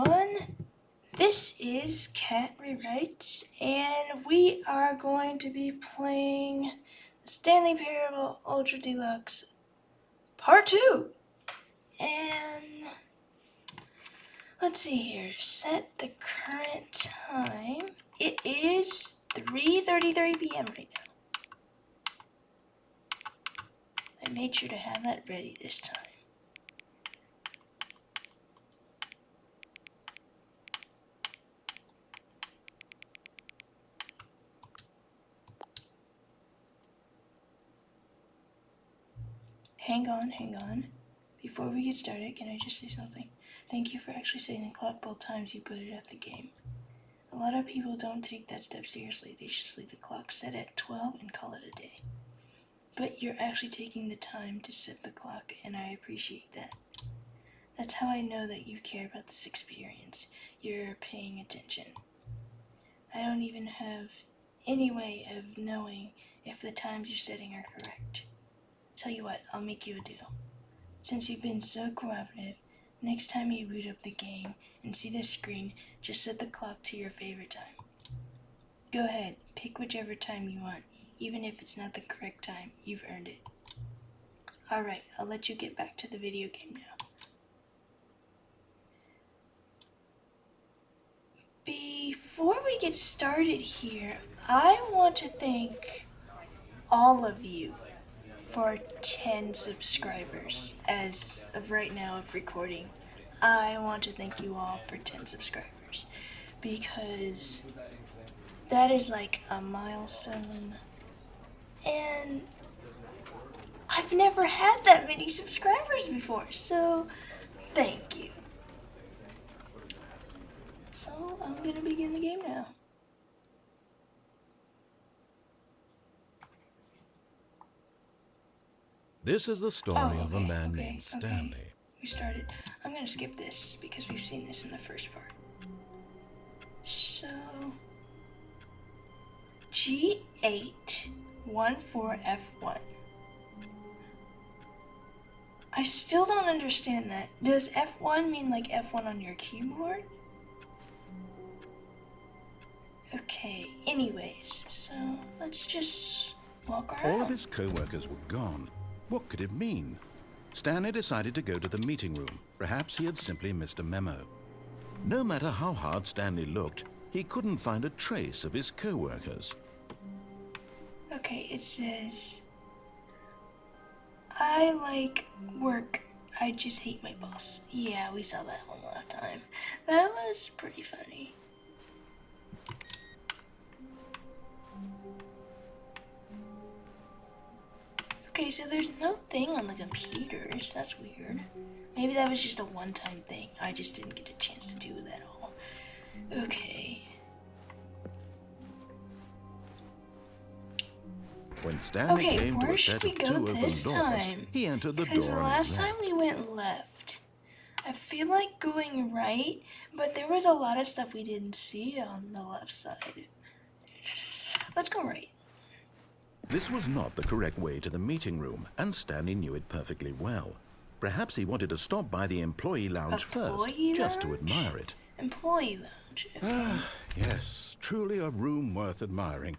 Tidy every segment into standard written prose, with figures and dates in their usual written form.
everyone. This is KatRewrites, and we are going to be playing the Stanley Parable Ultra Deluxe Part 2. And let's see here. Set the current time. It is 3:33 p.m. right now. I made sure to have that ready this time. Hang on. Before we get started, can I just say something? Thank you for actually setting the clock both times you put it at the game. A lot of people don't take that step seriously. They just leave the clock set at 12 and call it a day. But you're actually taking the time to set the clock, and I appreciate that. That's how I know that you care about this experience. You're paying attention. I don't even have any way of knowing if the times you're setting are correct. Tell you what, I'll make you a deal. Since you've been so cooperative, next time you boot up the game and see this screen, just set the clock to your favorite time. Go ahead, pick whichever time you want. Even if it's not the correct time, you've earned it. Alright, I'll let you get back to the video game now. Before we get started here, I want to thank all of you for 10 subscribers as of right now of recording. I want to thank you all for 10 subscribers because that is like a milestone, and I've never had that many subscribers before, so thank you. So I'm gonna begin the game now. This is the story of a man named Stanley. Okay. We started. I'm gonna skip this because we've seen this in the first part. So G814F1. I still don't understand that. Does F1 mean like F1 on your keyboard? Okay, anyways, so let's just walk around. All of his co-workers were gone. What could it mean? Stanley decided to go to the meeting room. Perhaps he had simply missed a memo. No matter how hard Stanley looked, he couldn't find a trace of his co-workers. Okay, it says, I like work, I just hate my boss. Yeah, we saw that one last time. That was pretty funny. Okay, so there's no thing on the computers. That's weird. Maybe that was just a one-time thing. I just didn't get a chance to do that all. Okay. When Stanley came to where a should set we of go 2 open this doors, time? he entered the door Because the on his last time left. we went left. I feel like going right, but there was a lot of stuff we didn't see on the left side. Let's go right. This was not the correct way to the meeting room, and Stanley knew it perfectly well. Perhaps he wanted to stop by the employee lounge first, just to admire it. Employee lounge. Ah, yes, truly a room worth admiring.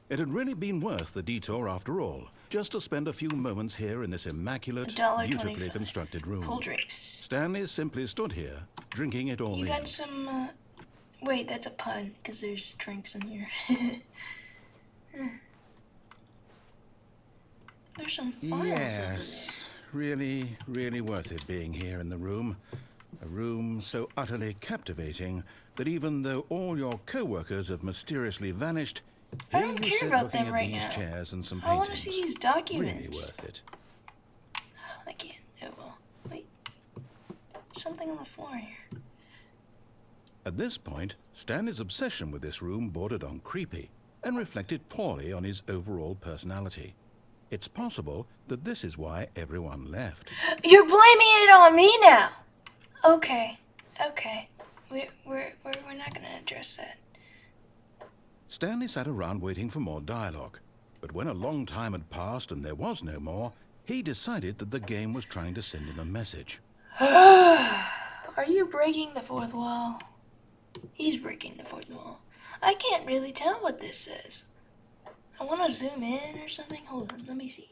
It had really been worth the detour after all, just to spend a few moments here in this immaculate, beautifully constructed room. Cold drinks. Stanley simply stood here, drinking it all in. You got some, wait, that's a pun, because there's drinks in here. There's some files over there. Really worth it being here in the room. A room so utterly captivating that even though all your co-workers have mysteriously vanished, I don't care about them right now. Chairs and some I want to paintings. see these documents. Really worth it. I can't. Oh well. Wait. Something on the floor here. At this point, Stanley's obsession with this room bordered on creepy and reflected poorly on his overall personality. It's possible that this is why everyone left. You're blaming it on me now. Okay. We're not gonna address that. Stanley sat around waiting for more dialogue, but when a long time had passed and there was no more, he decided that the game was trying to send him a message. Are you breaking the fourth wall? He's breaking the fourth wall. I can't really tell what this says. I want to zoom in or something. Hold on, let me see.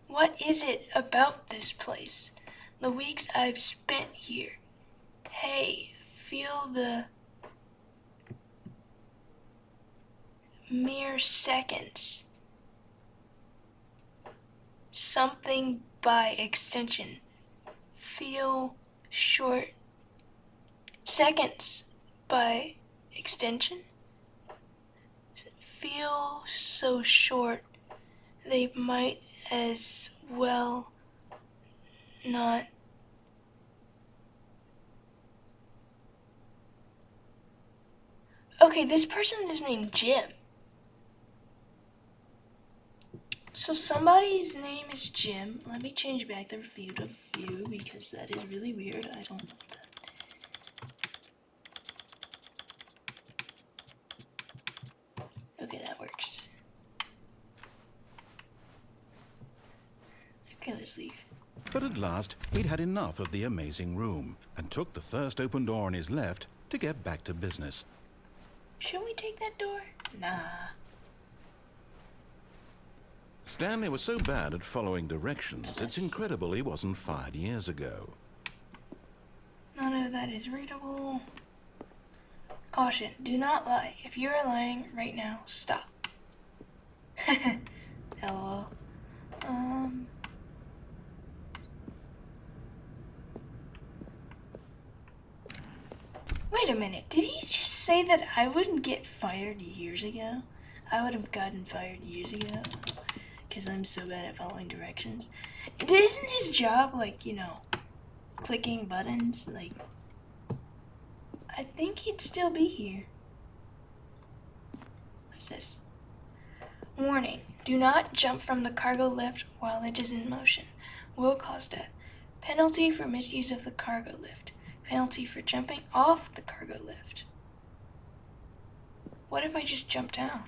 What is it about this place? The weeks I've spent here. Hey, feel the mere seconds. Something by extension. Feel short. Seconds by extension. Feel so short. They might as well not. Okay, this person is named Jim. So somebody's name is Jim. Let me change back the review to view because that is really weird. I don't want that. Okay, that works. Okay, let's leave. But at last, he'd had enough of the amazing room and took the first open door on his left to get back to business. Should we take that door? Nah. Stanley was so bad at following directions, it's incredible he wasn't fired years ago. None of that is readable. Caution, do not lie. If you are lying right now, stop. LOL. Wait a minute, did he just say that I wouldn't get fired years ago? I would have gotten fired years ago because I'm so bad at following directions. Isn't his job like, you know, clicking buttons? Like, I think he'd still be here. What's this? Warning, do not jump from the cargo lift while it is in motion. Will cause death. Penalty for misuse of the cargo lift. Penalty for jumping off the cargo lift. What if I just jump down?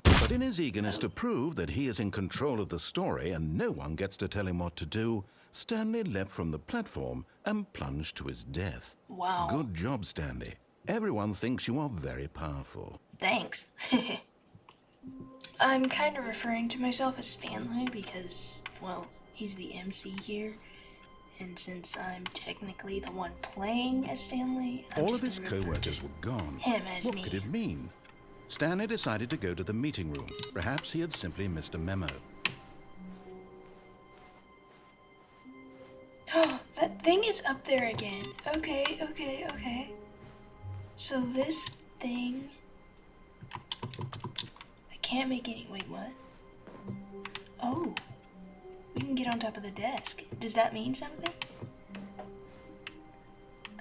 But in his eagerness to prove that he is in control of the story and no one gets to tell him what to do, Stanley leapt from the platform and plunged to his death. Wow. Good job, Stanley. Everyone thinks you are very powerful. Thanks. I'm kind of referring to myself as Stanley because, well, he's the MC here. And since I'm technically the one playing as Stanley, I'm All just of his gonna refer co-workers to were gone. him as What me. could it mean? Stanley decided to go to the meeting room. Perhaps he had simply missed a memo. Oh, that thing is up there again. Okay. So this thing... I can't make any... Wait, what? Oh. We can get on top of the desk. Does that mean something?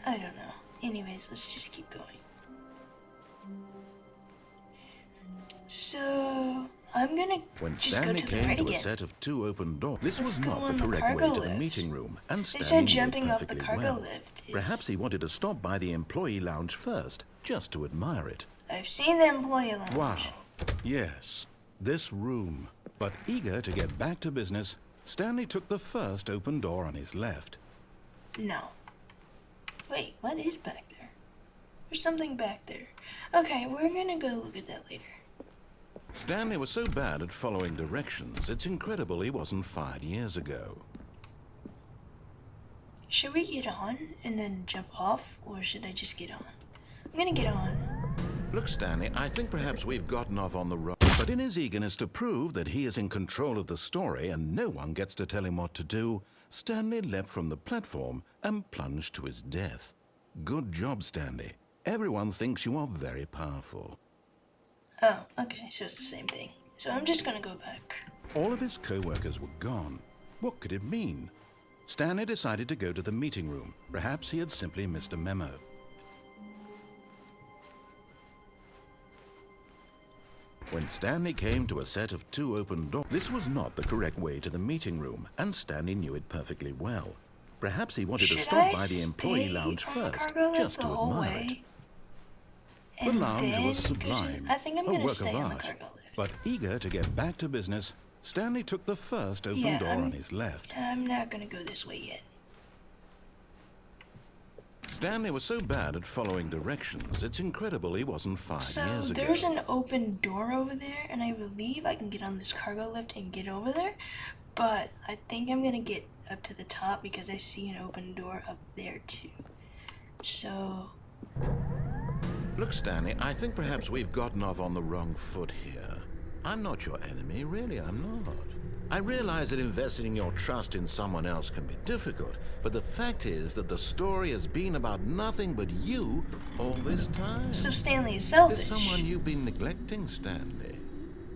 I don't know. Anyways, let's just keep going. So... I'm gonna When just go Stanley to the came right to a again. set of 2 open doors, this Let's was go not on the the correct cargo way to the lift. meeting room, and They Stanley said knew it jumping off the perfectly cargo well. lift is... Perhaps he wanted to stop by the employee lounge first, just to admire it. I've seen the employee lounge. Wow. Yes, this room. But eager to get back to business, Stanley took the first open door on his left. No. Wait, what is back there? There's something back there. Okay, we're gonna go look at that later. Stanley was so bad at following directions, it's incredible he wasn't fired years ago. Should we get on and then jump off, or should I just get on? I'm gonna get on. Look, Stanley, I think perhaps we've gotten off on the road. But in his eagerness to prove that he is in control of the story and no one gets to tell him what to do, Stanley leapt from the platform and plunged to his death. Good job, Stanley. Everyone thinks you are very powerful. Oh, okay, so it's the same thing. So I'm just gonna go back. All of his co-workers were gone. What could it mean? Stanley decided to go to the meeting room. Perhaps he had simply missed a memo. When Stanley came to a set of 2 open doors, this was not the correct way to the meeting room, and Stanley knew it perfectly well. Perhaps he wanted to Should stop I by the employee stay lounge on the first, cargo lift just the to whole admire it. way? The And lounge then was go to- sublime, I think I'm a gonna work stay of on the art. cargo lift. But eager to get back to business, Stanley took the first open door on his left. I'm not gonna go this way yet. Stanley was so bad at following directions, it's incredible he wasn't 5 years So ago. there's an open door over there, and I believe I can get on this cargo lift and get over there. But I think I'm gonna get up to the top because I see an open door up there too. So Look, Stanley, I think perhaps we've gotten off on the wrong foot here. I'm not your enemy, really, I'm not. I realize that investing your trust in someone else can be difficult, but the fact is that the story has been about nothing but you all this time. So Stanley is There's selfish. someone you've been neglecting, Stanley.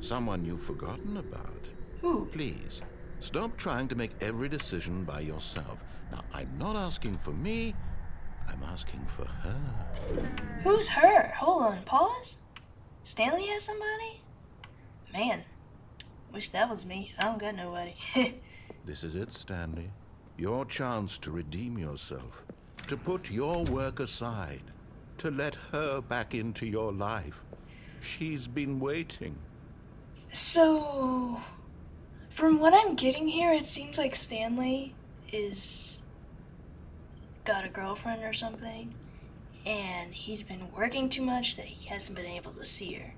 Someone you've forgotten about. Who? Please, stop trying to make every decision by yourself. Now, I'm not asking for me, I'm asking for her. Who's her? Hold on, pause. Stanley has somebody? Man, wish that was me. I don't got nobody. This is it, Stanley. Your chance to redeem yourself. To put your work aside. To let her back into your life. She's been waiting. So, from what I'm getting here, it seems like Stanley is got a girlfriend or something, and he's been working too much that he hasn't been able to see her.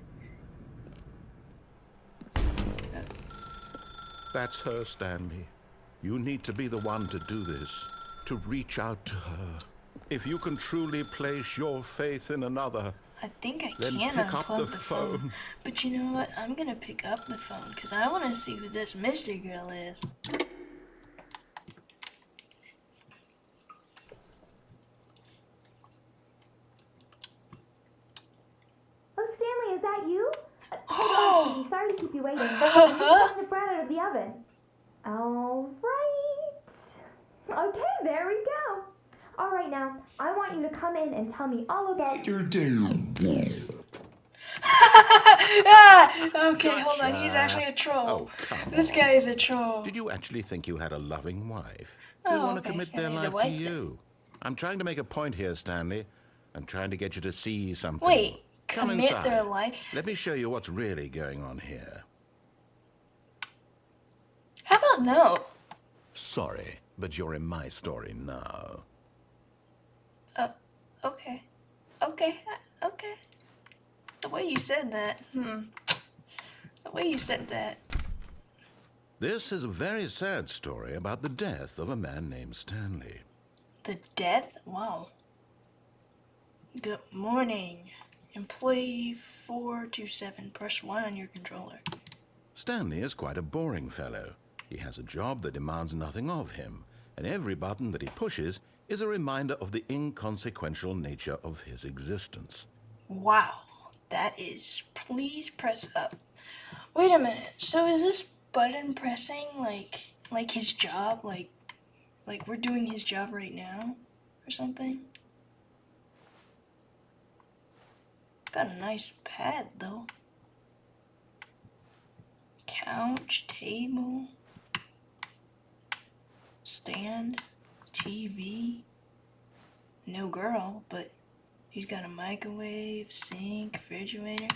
That's her, Stanley. You need to be the one to do this. To reach out to her. If you can truly place your faith in another, I think I then can pick up unplug the the phone. phone. But you know what? I'm gonna pick up the phone because I want to see who this mystery girl is. Oh, Stanley, is that you? Oh! Sweetie, sorry to keep you waiting. I'm just getting the bread out of the oven. All right. Okay, there we go. All right, now, I want you to come in and tell me all about your day. Okay, hold on. He's actually a troll. Oh, come This on. guy is a troll. Did you actually think you had a loving wife? Oh, Who want okay, to commit their Stanley's a life to wife then. you? I'm trying to make a point here, Stanley. I'm trying to get you to see something. Wait, Come commit inside. their life? Let me show you what's really going on here. How about no? Sorry, but you're in my story now. Okay. Okay. The way you said that, The way you said that. This is a very sad story about the death of a man named Stanley. The death? Wow. Good morning. Employee 427. Press Y on your controller. Stanley is quite a boring fellow. He has a job that demands nothing of him, and every button that he pushes is a reminder of the inconsequential nature of his existence. Wow. That is. Please press up. Wait a minute. So is this button pressing like his job? Like we're doing his job right now? Or something? Got a nice pad though. Couch, table, stand, TV. No girl, but he's got a microwave, sink, refrigerator.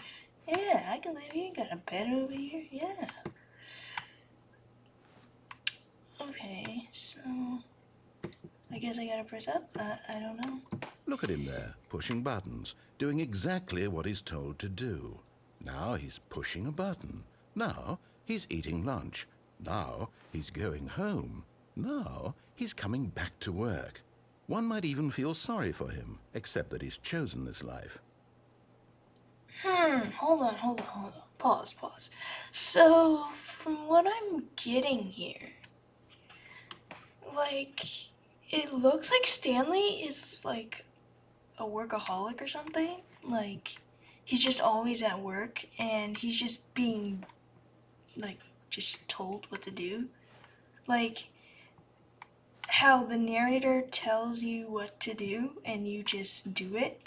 Yeah, I can live here. Got a bed over here. Yeah. Okay, so I guess I gotta press up. I don't know. Look at him there, pushing buttons, doing exactly what he's told to do. Now he's pushing a button. Now he's eating lunch. Now he's going home. Now he's coming back to work. One might even feel sorry for him, except that he's chosen this life. Hold on. Pause. So, from what I'm getting here, it looks like Stanley is, a workaholic or something. He's just always at work, and he's just being, just told what to do. How the narrator tells you what to do, and you just do it.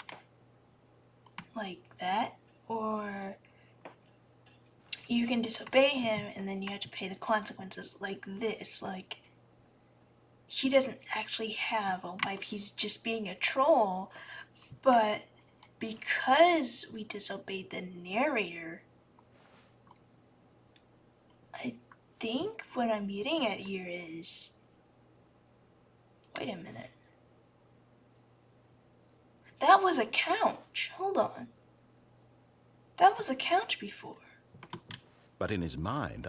Like that. Or you can disobey him, and then you have to pay the consequences like this. he doesn't actually have a wife, he's just being a troll, but because we disobeyed the narrator, I think what I'm getting at here is, wait a minute. That was a couch. Hold on. That was a couch before. But in his mind,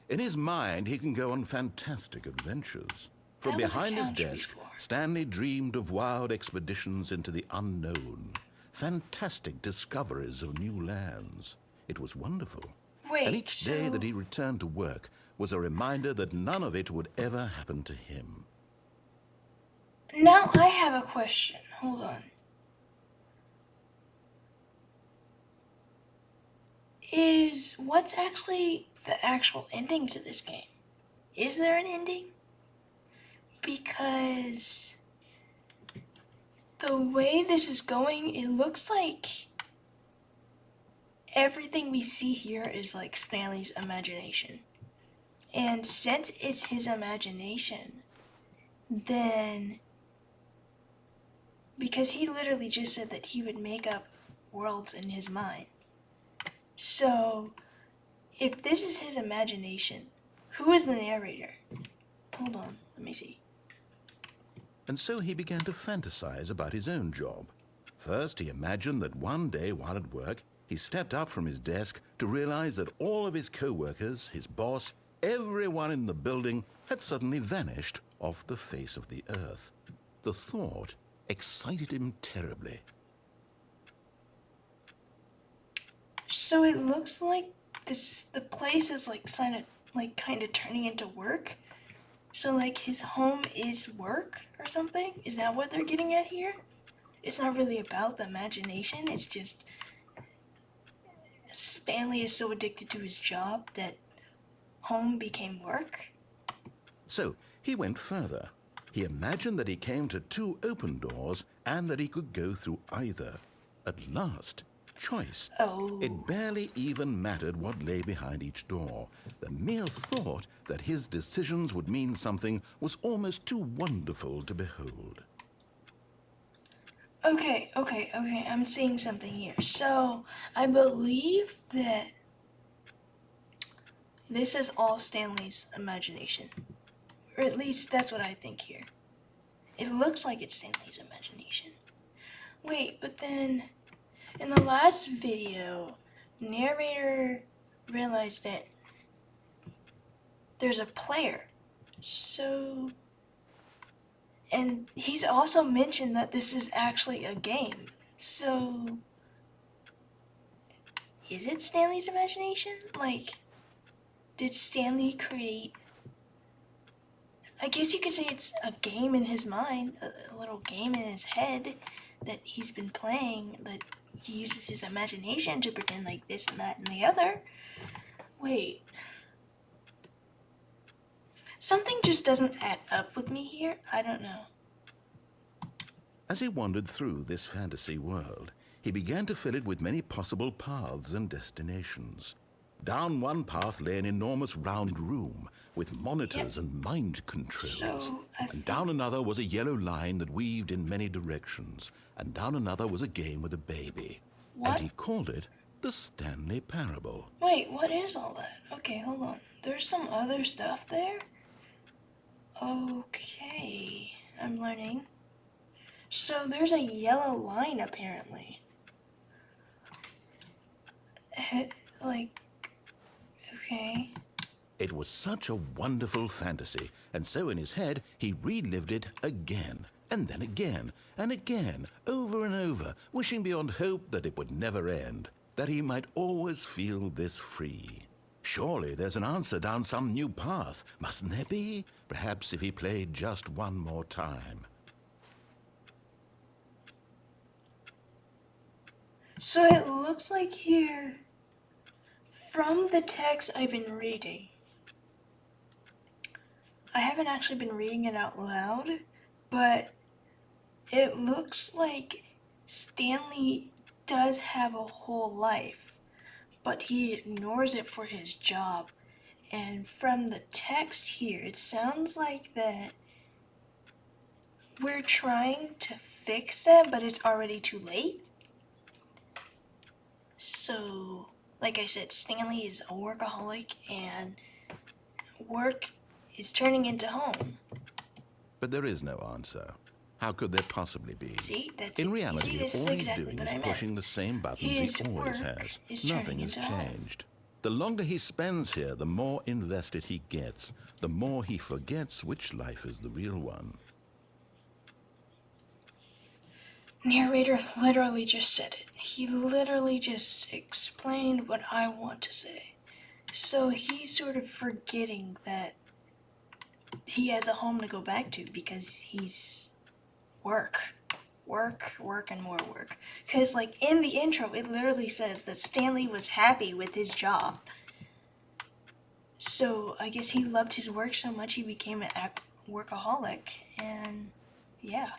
he can go on fantastic adventures. From That was a behind his couch desk, before. Stanley dreamed of wild expeditions into the unknown, fantastic discoveries of new lands. It was wonderful. Wait, And each day that he returned to work was a reminder that none of it would ever happen to him. Now I have a question. Hold on. What's actually the actual ending to this game? Is there an ending? Because the way this is going, it looks like everything we see here is like Stanley's imagination. And since it's his imagination, then because he literally just said that he would make up worlds in his mind. So, if this is his imagination, who is the narrator? Hold on, let me see. And so he began to fantasize about his own job. First, he imagined that one day while at work, he stepped up from his desk to realize that all of his co-workers, his boss, everyone in the building had suddenly vanished off the face of the earth. The thought excited him terribly. So it looks like the place is like kind of turning into work. So like his home is work or something? Is that what they're getting at here? It's not really about the imagination, it's just Stanley is so addicted to his job that home became work. So he went further. He imagined that he came to two open doors and that he could go through either. At last, choice. Oh. It barely even mattered what lay behind each door. The mere thought that his decisions would mean something was almost too wonderful to behold. Okay, I'm seeing something here. So, I believe that this is all Stanley's imagination. Or at least that's what I think here. It looks like it's Stanley's imagination. Wait, but then in the last video, narrator realized that there's a player. So, and he's also mentioned that this is actually a game. So, is it Stanley's imagination? Like, did Stanley create... I guess you could say it's a game in his mind, a little game in his head that he's been playing, that he uses his imagination to pretend like this and that and the other. Wait. Something just doesn't add up with me here. I don't know. As he wandered through this fantasy world, he began to fill it with many possible paths and destinations. Down one path lay an enormous round room with monitors and mind controls. And down another was a yellow line that weaved in many directions. And down another was a game with a baby. What? And he called it the Stanley Parable. Wait, what is all that? Okay, hold on. There's some other stuff there? Okay, I'm learning. So there's a yellow line apparently. Like, okay. It was such a wonderful fantasy, and so in his head he relived it again, and then again, and again, over and over, wishing beyond hope that it would never end, that he might always feel this free. Surely there's an answer down some new path, mustn't there be? Perhaps if he played just one more time. So it looks like here, from the text I've been reading, I haven't actually been reading it out loud, but it looks like Stanley does have a whole life, but he ignores it for his job. And from the text here, it sounds like that we're trying to fix that, but it's already too late. So, like I said, Stanley is a workaholic, and work is turning into home. But there is no answer. How could there possibly be? See, that's In it. reality, this all is he's exactly doing what is I meant. pushing the same buttons His he always work has. is Nothing turning has into home. changed. The longer he spends here, the more invested he gets, the more he forgets which life is the real one. Narrator literally just said it. He literally just explained what I want to say. So he's sort of forgetting that he has a home to go back to because he's work, and more work. Because, like, in the intro, it literally says that Stanley was happy with his job. So I guess he loved his work so much he became an workaholic, and yeah.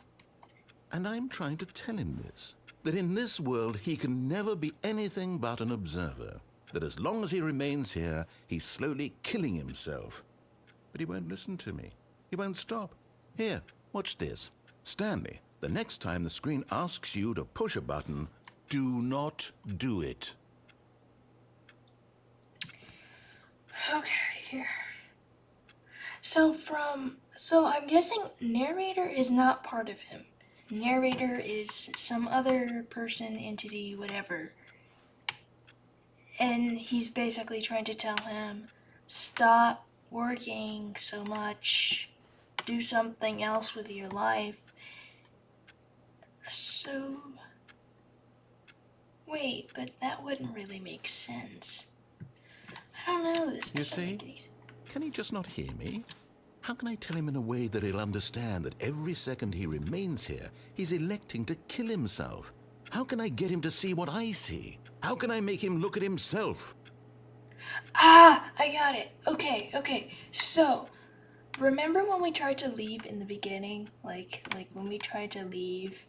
And I'm trying to tell him this, that in this world he can never be anything but an observer, that as long as he remains here, he's slowly killing himself. But he won't listen to me. He won't stop. Here, watch this. Stanley, the next time the screen asks you to push a button, do not do it. Okay, here. So I'm guessing narrator is not part of him. Narrator is some other person, entity, whatever. And he's basically trying to tell him, stop working so much, do something else with your life. So, wait, but that wouldn't really make sense. I don't know, this doesn't make any sense. Can he just not hear me? How can I tell him in a way that he'll understand that every second he remains here, he's electing to kill himself? How can I get him to see what I see? How can I make him look at himself? Ah, I got it. Okay. So, remember when we tried to leave in the beginning? Like when we tried to leave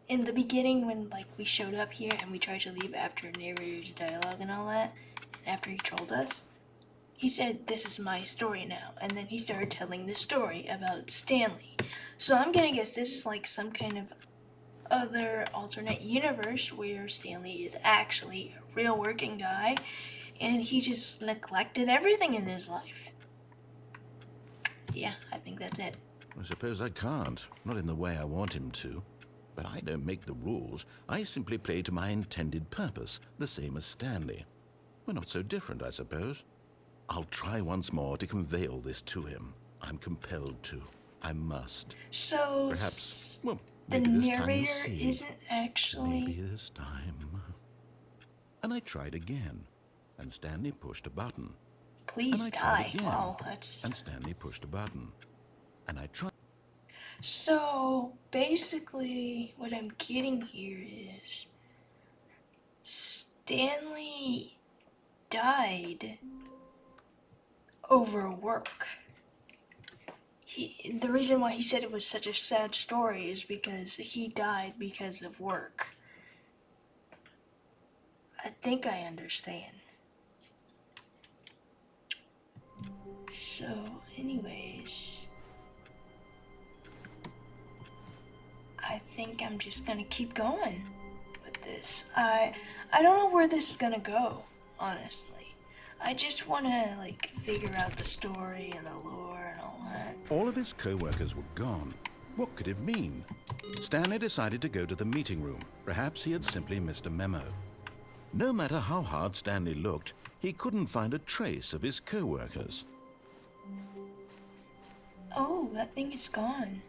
in the beginning when, like, we showed up here and we tried to leave after narrator's dialogue and all that, and after he trolled us? He said, this is my story now, and then he started telling this story about Stanley. So I'm gonna guess this is like some kind of other alternate universe where Stanley is actually a real working guy, and he just neglected everything in his life. Yeah, I think that's it. I suppose I can't, not in the way I want him to. But I don't make the rules. I simply play to my intended purpose, the same as Stanley. We're not so different, I suppose. I'll try once more to convey all this to him. I'm compelled to. I must. So, perhaps, well, the maybe this time narrator you'll see. isn't actually... Maybe this time. And I tried again, and Stanley pushed a button. Please and I tried die. again, Wow, that's... And Stanley pushed a button. And I tried... So, basically, what I'm getting here is... Stanley died over work. The reason why he said it was such a sad story is because he died because of work. I think I understand. So, anyways, I think I'm just gonna keep going with this. I don't know where this is gonna go, honestly. I just wanna, like, figure out the story and the lore and all that. All of his co-workers were gone. What could it mean? Stanley decided to go to the meeting room. Perhaps he had simply missed a memo. No matter how hard Stanley looked, he couldn't find a trace of his co-workers. Oh, that thing is gone.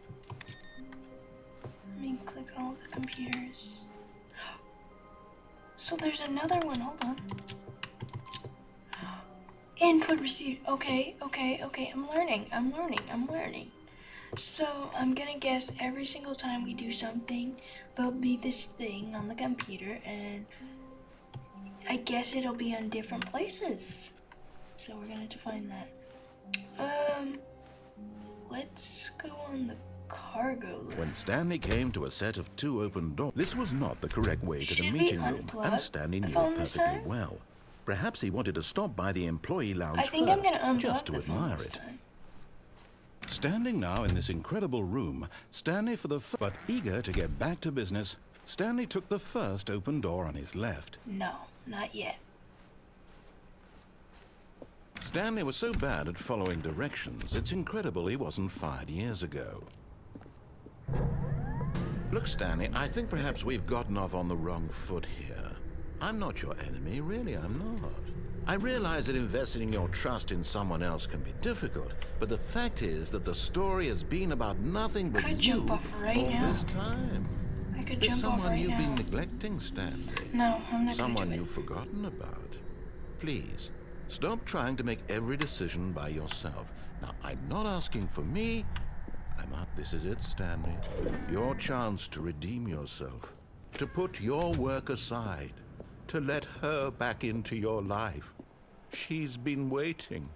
Let me click all the computers. So there's another one, hold on. Input received. Okay. I'm learning. So I'm gonna guess every single time we do something, there'll be this thing on the computer, and I guess it'll be on different places. So we're gonna have to find that. Let's go on the cargo list. When Stanley came to a set of 2 open doors, this was not the correct way to the Should we meeting room, unplug and Stanley the knew phone it this perfectly time? well. Perhaps he wanted to stop by the employee lounge I think first, I'm gonna unplug just to the phone admire this it. time. Standing now in this incredible room, but eager to get back to business, Stanley took the first open door on his left. No, not yet. Stanley was so bad at following directions, it's incredible he wasn't fired years ago. Look, Stanley, I think perhaps we've gotten off on the wrong foot here. I'm not your enemy, really, I'm not. I realize that investing your trust in someone else can be difficult, but the fact is that the story has been about nothing but you all this time. I could There's jump off someone right you've now. been neglecting, Stanley. No, I'm not Someone gonna do you've forgotten about. Please, stop trying to make every decision by yourself. Now, I'm not asking for me. This is it, Stanley. Your chance to redeem yourself. To put your work aside. To let her back into your life. She's been waiting.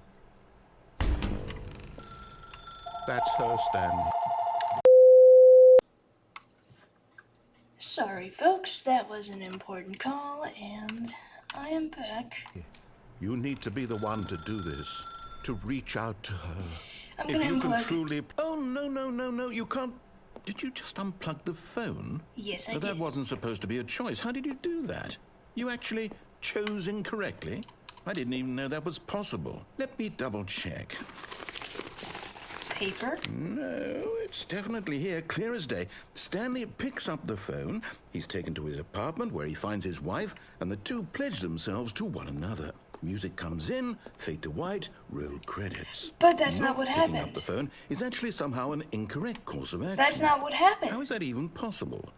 That's her, Stanley. Sorry, folks, that was an important call, and I am back. You need to be the one to do this. To reach out to her. I'm If gonna you can unplug. truly... Oh, no, you can't... Did you just unplug the phone? Yes, I But did. that wasn't supposed to be a choice. How did you do that? You actually chose incorrectly? I didn't even know that was possible. Let me double check. Paper? No, it's definitely here, clear as day. Stanley picks up the phone. He's taken to his apartment where he finds his wife, and the two pledge themselves to one another. Music comes in, fade to white, roll credits. But that's not what Picking up happened. the phone is actually somehow an incorrect course of action. That's not what happened. How is that even possible?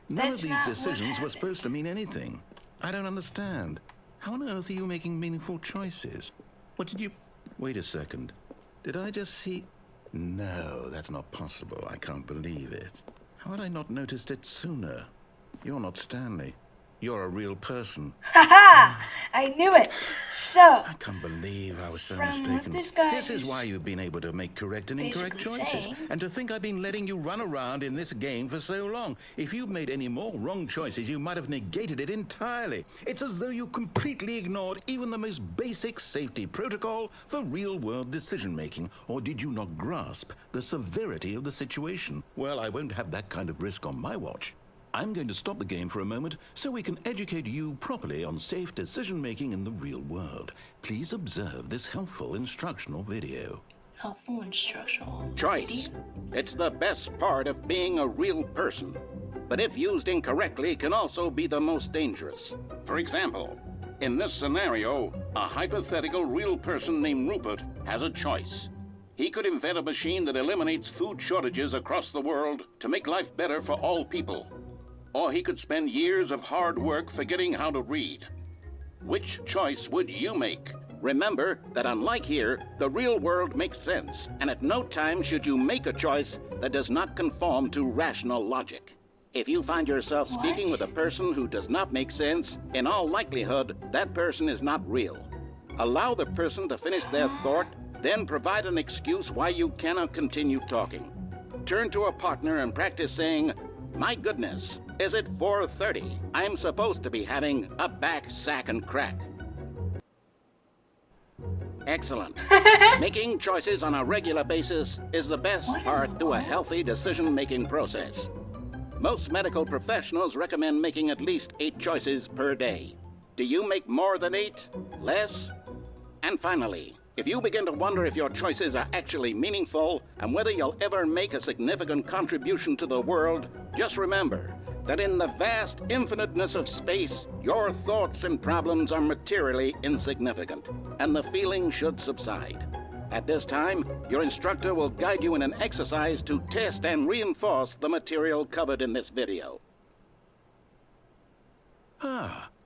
None That's of these not what decisions were happened. supposed to mean anything. I don't understand. How on earth are you making meaningful choices? What did you... Wait a second. Did I just see... No, that's not possible. I can't believe it. How had I not noticed it sooner? You're not Stanley. You're a real person. Haha! I knew it. So, I can't believe I was so From what mistaken. this guy This is is why you've been able to make correct and incorrect basically choices. saying- And to think I've been letting you run around in this game for so long. If you'd made any more wrong choices, you might have negated it entirely. It's as though you completely ignored even the most basic safety protocol for real-world decision-making. Or did you not grasp the severity of the situation? Well, I won't have that kind of risk on my watch. I'm going to stop the game for a moment so we can educate you properly on safe decision-making in the real world. Please observe this helpful instructional video. helpful instructional. Choice. It's the best part of being a real person. But if used incorrectly, can also be the most dangerous. For example, in this scenario, a hypothetical real person named Rupert has a choice. He could invent a machine that eliminates food shortages across the world to make life better for all people. Or he could spend years of hard work forgetting how to read. Which choice would you make? Remember that unlike here, the real world makes sense, and at no time should you make a choice that does not conform to rational logic. If you find yourself speaking with a person who does not make sense, in all likelihood, that person is not real. Allow the person to finish their thought, then provide an excuse why you cannot continue talking. Turn to a partner and practice saying, "My goodness, is it 4:30? I'm supposed to be having a back, sack, and crack." Excellent. Making choices on a regular basis is the best What in part the to a world? healthy decision-making process. Most medical professionals recommend making at least 8 choices per day. Do you make more than 8? Less? And finally, if you begin to wonder if your choices are actually meaningful and whether you'll ever make a significant contribution to the world, just remember that in the vast infiniteness of space, your thoughts and problems are materially insignificant, and the feeling should subside. At this time, your instructor will guide you in an exercise to test and reinforce the material covered in this video.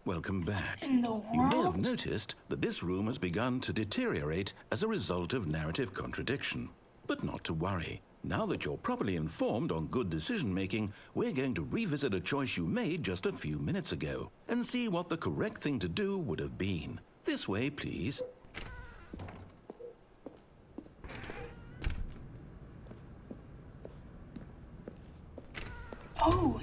Welcome back. In the You may have world? noticed that this room has begun to deteriorate as a result of narrative contradiction. But not to worry. Now that you're properly informed on good decision-making, we're going to revisit a choice you made just a few minutes ago and see what the correct thing to do would have been. This way, please. Oh,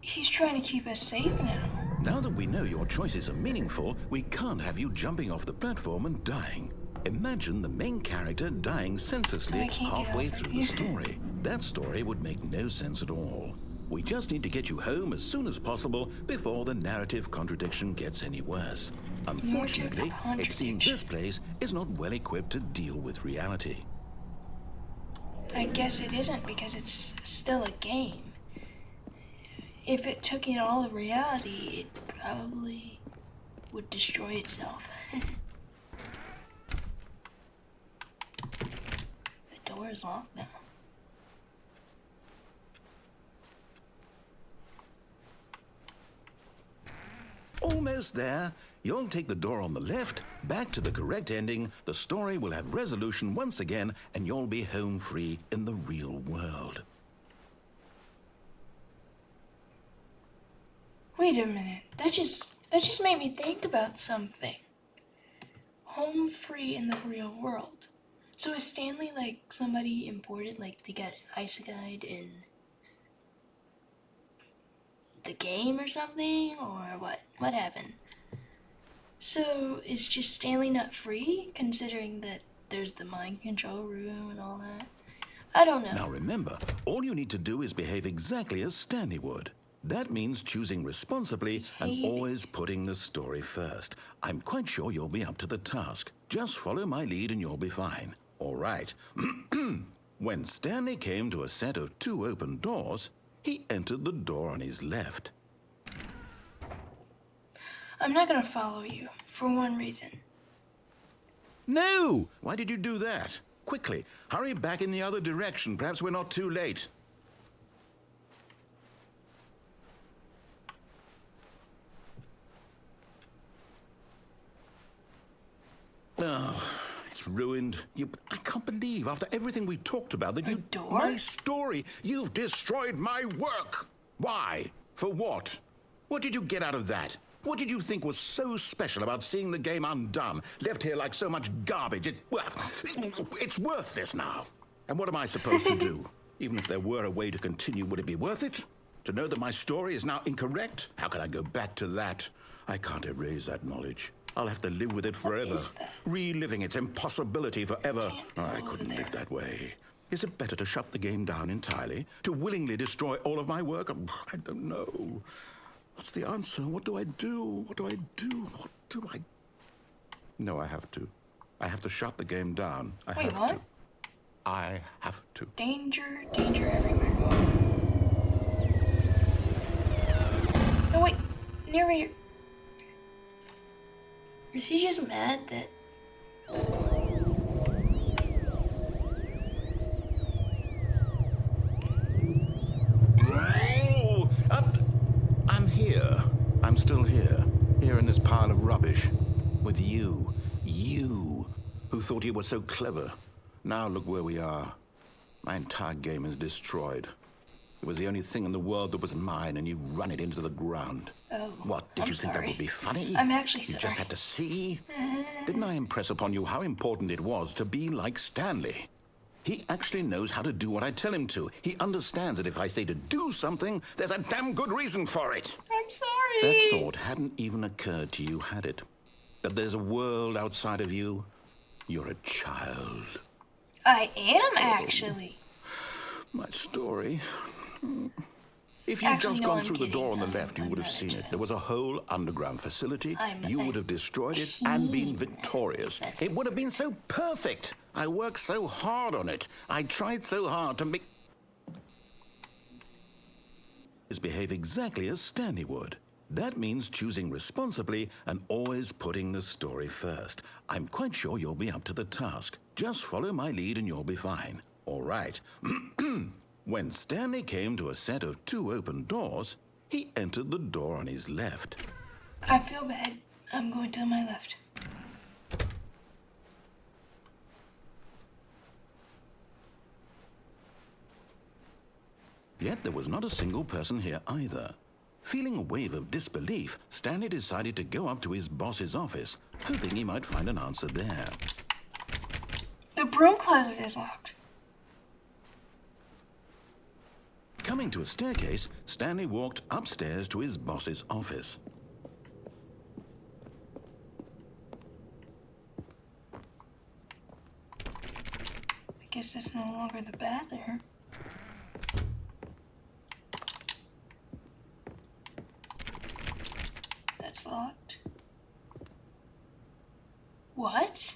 He's trying to keep us safe now. Now that we know your choices are meaningful, we can't have you jumping off the platform and dying. Imagine the main character dying senselessly So I can't get halfway over through the here. story. That story would make no sense at all. We just need to get you home as soon as possible before the narrative contradiction gets any worse. Unfortunately, it seems this place is not well equipped to deal with reality. I guess it isn't because it's still a game. If it took in all of reality, it probably would destroy itself. The door is locked now. Almost there. You'll take the door on the left, back to the correct ending, the story will have resolution once again, and you'll be home free in the real world. Wait a minute. That just made me think about something. Home free in the real world. So is Stanley like somebody imported, like they got isekai in the game or something, or what? What happened? So is just Stanley not free, considering that there's the mind control room and all that? I don't know. Now remember, all you need to do is behave exactly as Stanley would. That means choosing responsibly and always putting the story first. I'm quite sure you'll be up to the task. Just follow my lead and you'll be fine. All right. When Stanley came to a set of 2 open doors, he entered the door on his left. I'm not gonna follow you, for one reason. No! Why did you do that? Quickly, hurry back in the other direction. Perhaps we're not too late. Oh, it's ruined. I can't believe, after everything we talked about, that my story, you've destroyed my work. Why? For what? What did you get out of that? What did you think was so special about seeing the game undone, left here like so much garbage? It's worthless now. And what am I supposed to do? Even if there were a way to continue, would it be worth it? To know that my story is now incorrect? How can I go back to that? I can't erase that knowledge. I'll have to live with it forever, reliving its impossibility forever. I couldn't live that way. Is it better to shut the game down entirely? To willingly destroy all of my work? I don't know. What's the answer? What do I do? What do I do? What do I... No, I have to. I have to shut the game down. I have to. I have to. Danger, danger everywhere. No, wait. Narrator. Is he just mad that... I'm here. I'm still here. Here in this pile of rubbish. With you. You, who thought you were so clever. Now look where we are. My entire game is destroyed. It was the only thing in the world that was mine, and you've run it into the ground. Oh, what, did you think that would be funny? I'm actually sorry. You just had to see? Didn't I impress upon you how important it was to be like Stanley? He actually knows how to do what I tell him to. He understands that if I say to do something, there's a damn good reason for it. I'm sorry. That thought hadn't even occurred to you, had it? That there's a world outside of you? You're a child. I am, actually. My story. If you'd just gone through the door on the left, you would have seen it. There was a whole underground facility. You would have destroyed it and been victorious. It would have been so perfect. I worked so hard on it. I tried so hard to make... behave exactly as Stanley would. That means choosing responsibly and always putting the story first. I'm quite sure you'll be up to the task. Just follow my lead and you'll be fine. All right. When Stanley came to a set of 2 open doors, he entered the door on his left. I feel bad. I'm going to my left. Yet there was not a single person here either. Feeling a wave of disbelief, Stanley decided to go up to his boss's office, hoping he might find an answer there. The broom closet is locked. Coming to a staircase, Stanley walked upstairs to his boss's office. guess that's no longer the bathroom. That's locked. What?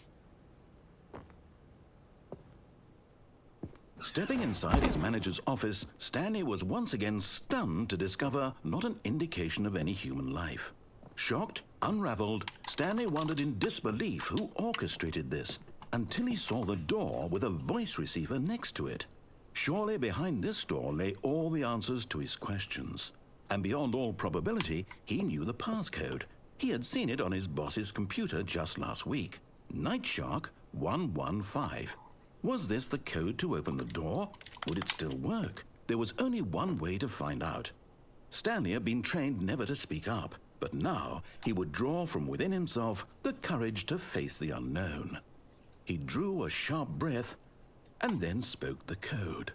Stepping inside his manager's office, Stanley was once again stunned to discover not an indication of any human life. Shocked, unraveled, Stanley wondered in disbelief who orchestrated this until he saw the door with a voice receiver next to it. Surely behind this door lay all the answers to his questions. And beyond all probability, he knew the passcode. He had seen it on his boss's computer just last week. Nightshark 115. Was this the code to open the door? Would it still work? There was only one way to find out. Stanley had been trained never to speak up, but now he would draw from within himself the courage to face the unknown. He drew a sharp breath and then spoke the code.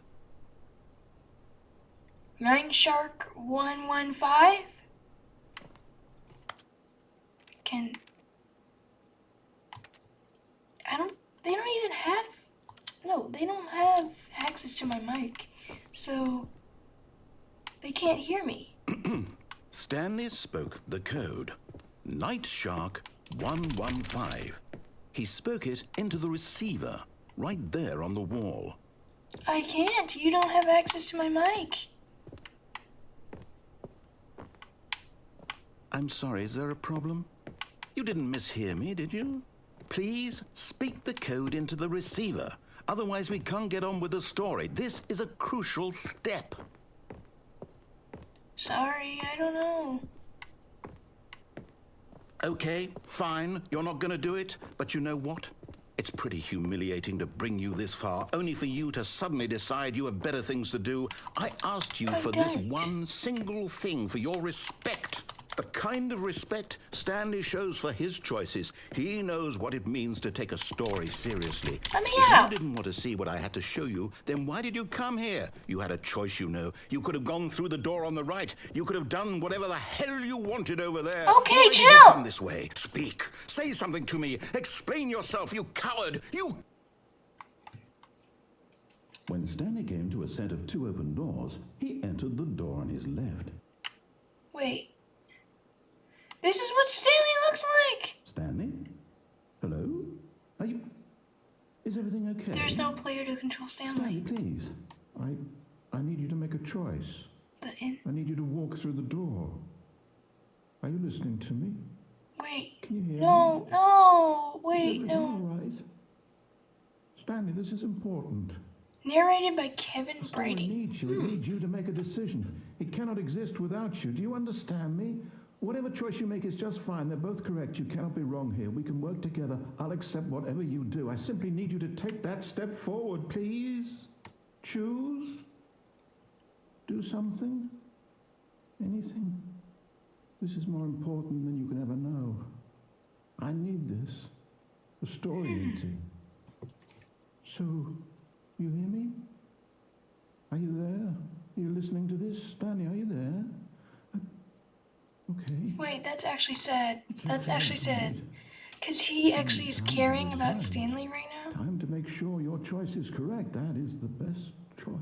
Nightshark 115? They don't even have, no, they don't have access to my mic, so they can't hear me. Stanley spoke the code. Nightshark 115. He spoke it into the receiver, right there on the wall. I can't. You don't have access to my mic. I'm sorry, is there a problem? You didn't mishear me, did you? Please speak the code into the receiver. Otherwise, we can't get on with the story. This is a crucial step. Sorry, I don't know. Okay, fine. You're not going to do it. But you know what? It's pretty humiliating to bring you this far, only for you to suddenly decide you have better things to do. I asked you for this one single thing, for your respect. The kind of respect Stanley shows for his choices. He knows what it means to take a story seriously. Let me If out. you didn't want to see what I had to show you, then why did you come here? You had a choice, you know. You could have gone through the door on the right. You could have done whatever the hell you wanted over there. Okay, Why did you chill. come this way? Speak. Say something to me. Explain yourself, you coward. You... When Stanley came to a set of two open doors, he entered the door on his left. Wait. This is what Stanley looks like! Stanley? Hello? Are you... Is everything okay? There's no player to control Stanley, Stanley. please. I need you to make a choice. I need you to walk through the door. Are you listening to me? Wait. Can you hear me? No, wait, Is no. everything all right? Stanley, this is important. Narrated by Kevin The story Brady. needs you. It needs you to make a decision. It cannot exist without you. Do you understand me? Whatever choice you make is just fine. They're both correct. You cannot be wrong here. We can work together. I'll accept whatever you do. I simply need you to take that step forward, please. Choose. Do something. Anything. This is more important than you can ever know. I need this. The story needs it. So, you hear me? Are you there? Are you listening to this? Stanley, are you there? Okay. Wait, that's actually sad. That's actually sad. Because he actually is caring about Stanley right now. Time to make sure your choice is correct. That is the best choice.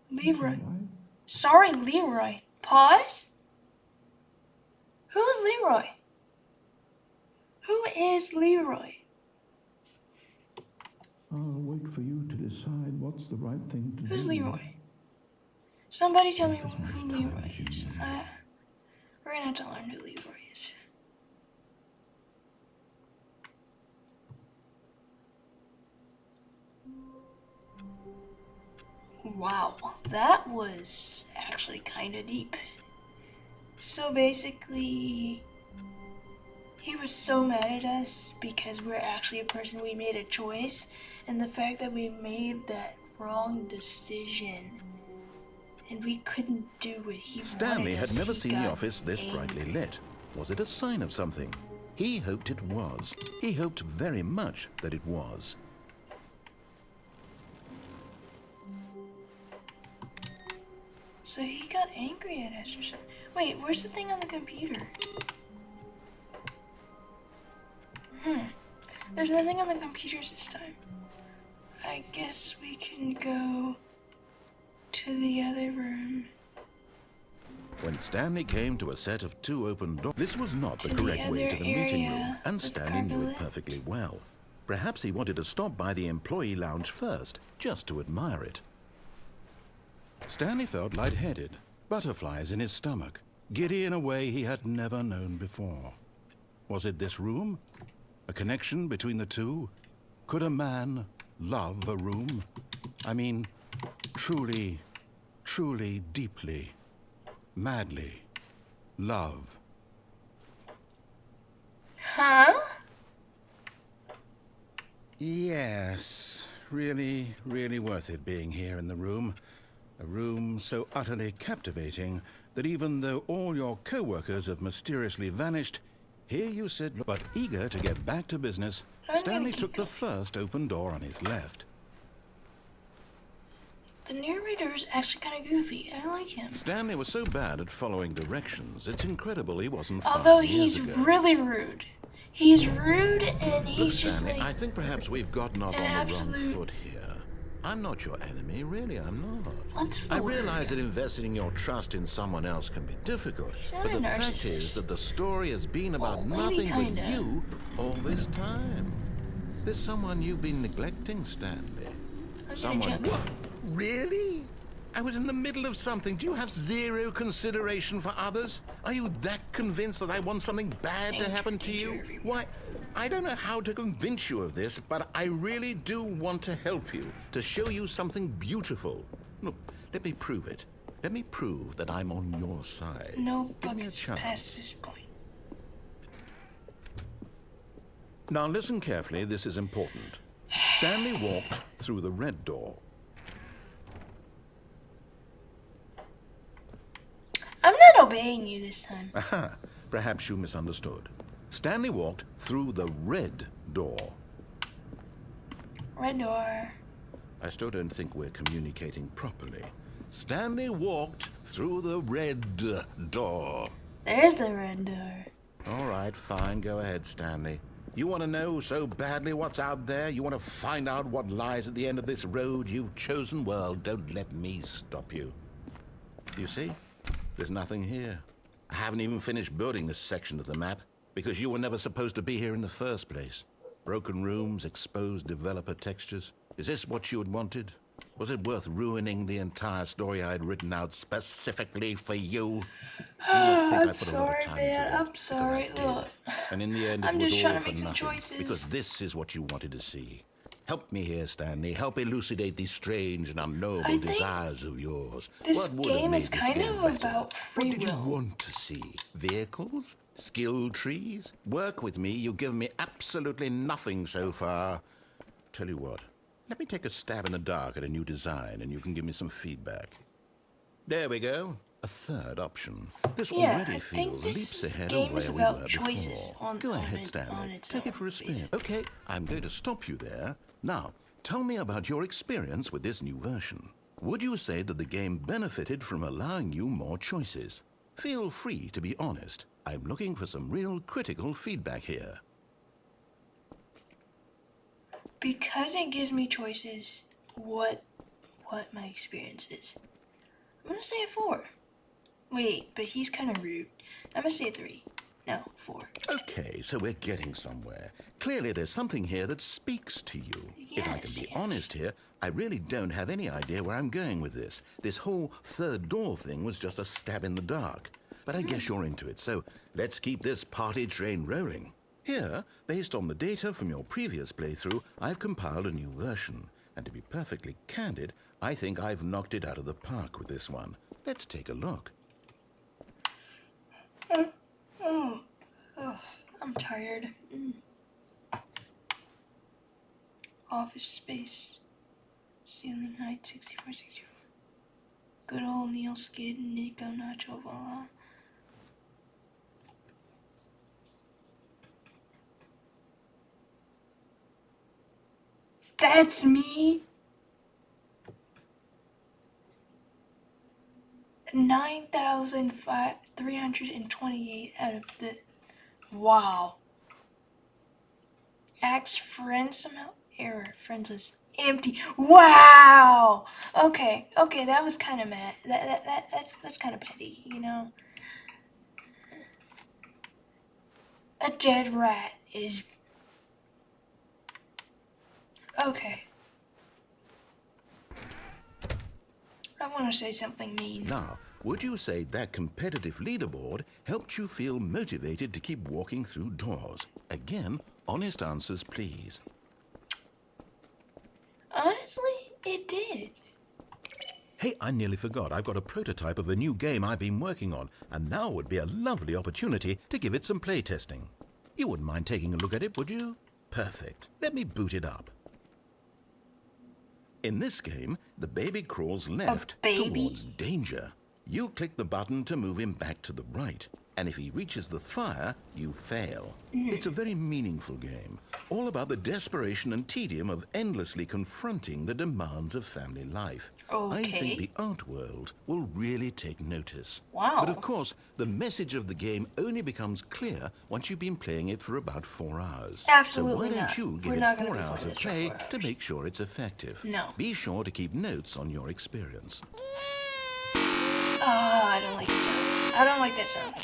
Leroy. Right? Sorry, Leroy. Pause? Who's Leroy? Who is Leroy? I'll wait for you to decide what's the right thing to do. Who's Leroy? Somebody tell me who Leroy is. We're gonna have to learn who Leroy is. Wow, that was actually kind of deep. So basically, he was so mad at us because we're actually a person, we made a choice, and the fact that we made that wrong decision and we couldn't do what he Stanley wanted had us, never he seen the got office this brightly lit. Was it a sign of something? He hoped it was. He hoped very much that it was. So he got angry at us or something. Wait, where's the thing on the computer? There's nothing on the computers this time. I guess we can go to the other room. When Stanley came to a set of 2 open doors, this was not the To the correct way other to the meeting room, area and with the Stanley knew it carpet. perfectly well. Perhaps he wanted to stop by the employee lounge first, just to admire it. Stanley felt lightheaded, butterflies in his stomach, giddy in a way he had never known before. Was it this room? A connection between the two? Could a man love a room? I mean, truly, truly, deeply, madly love. Huh? Yes, really, really worth it being here in the room. A room so utterly captivating that even though all your co-workers have mysteriously vanished, here you sit, but eager to get back to business. I'm gonna Stanley keep took the going. first open door on his left. The narrator is actually kind of goofy. I like him. Stanley was so bad at following directions, it's incredible he wasn't Although 5 years he's ago. really rude. He's rude and Look, he's just Stanley, like I think perhaps we've gotten off an on the wrong absolute- foot here. I'm not your enemy, really, I'm not. What's the I word? realize that investing your trust in someone else can be difficult, He's not but a the fact narcissist. is that the story has been about Well, maybe nothing but kinda. you all this time. There's someone you've been neglecting, Stanley. I'm gonna Someone... jump. What? Really? I was in the middle of something. Do you have zero consideration for others? Are you that convinced that I want something bad to happen to you? Why, I don't know how to convince you of this, but I really do want to help you, to show you something beautiful. Look, let me prove it. Let me prove that I'm on your side. No Give me a buckets chance. past this point. Now listen carefully, this is important. Stanley walked through the red door. I'm not obeying you this time. Aha, perhaps you misunderstood. Stanley walked through the red door. Red door. I still don't think we're communicating properly. Stanley walked through the red door. There's the red door. All right, fine, go ahead, Stanley. You want to know so badly what's out there? You want to find out what lies at the end of this road you've chosen? Well, don't let me stop you. You see? There's nothing here. I haven't even finished building this section of the map because you were never supposed to be here in the first place. Broken rooms, exposed developer textures. Is this what you had wanted? Was it worth ruining the entire story I had written out specifically for you? I'm sorry, man. I'm sorry. Look, And in the end, I'm it was just all trying to for make some nothing, choices. because this is what you wanted to see. Help me here, Stanley. Help elucidate these strange and unknowable I think desires of yours. this What would have game made is this kind game of better? about free What did will. you want to see? Vehicles? Skill trees? Work with me. You've given me absolutely nothing so far. Tell you what, let me take a stab in the dark at a new design and you can give me some feedback. There we go. A third option. This Yeah, already I think feels this leaps ahead game of is where we about were choices before. on- Go on ahead, it- Stanley. on its Take it own, for a spin. basically. Okay, I'm going to stop you there. Now, tell me about your experience with this new version. Would you say that the game benefited from allowing you more choices? Feel free to be honest. I'm looking for some real critical feedback here. Because it gives me choices, what my experience is. I'm gonna say a 4. Wait, but he's kind of rude. I'm gonna say a 3. No, 4. Okay, so we're getting somewhere. Clearly there's something here that speaks to you. If I can Yes, be yes. honest here, I really don't have any idea where I'm going with this. This whole third door thing was just a stab in the dark. But I guess you're into it, so let's keep this party train rolling. Here, based on the data from your previous playthrough, I've compiled a new version. And to be perfectly candid, I think I've knocked it out of the park with this one. Let's take a look. Oh, I'm tired. Office space. Ceiling height 64. Good old Neil Skid and Nico Nacho, voila. That's me. 9,328 out of the. Wow. Axe friend somehow. Error. Friends list empty. Wow. Okay, that was kind of mad. That's kind of petty, you know. A dead rat is okay. I want to say something mean. Now, would you say that competitive leaderboard helped you feel motivated to keep walking through doors? Again, honest answers, please. Honestly, it did. Hey, I nearly forgot. I've got a prototype of a new game I've been working on, and now would be a lovely opportunity to give it some playtesting. You wouldn't mind taking a look at it, would you? Perfect. Let me boot it up. In this game, the baby crawls left towards danger. You click the button to move him back to the right, and if he reaches the fire, you fail. It's a very meaningful game, all about the desperation and tedium of endlessly confronting the demands of family life. I think the art world will really take notice. Wow. But of course, the message of the game only becomes clear once you've been playing it for about 4 hours. Absolutely So why not. don't you give We're it not gonna 4 be hours playing of this for play 4 to hours. make sure it's effective. No. Be sure to keep notes on your experience. Oh, I don't like that sound. I don't like that sound.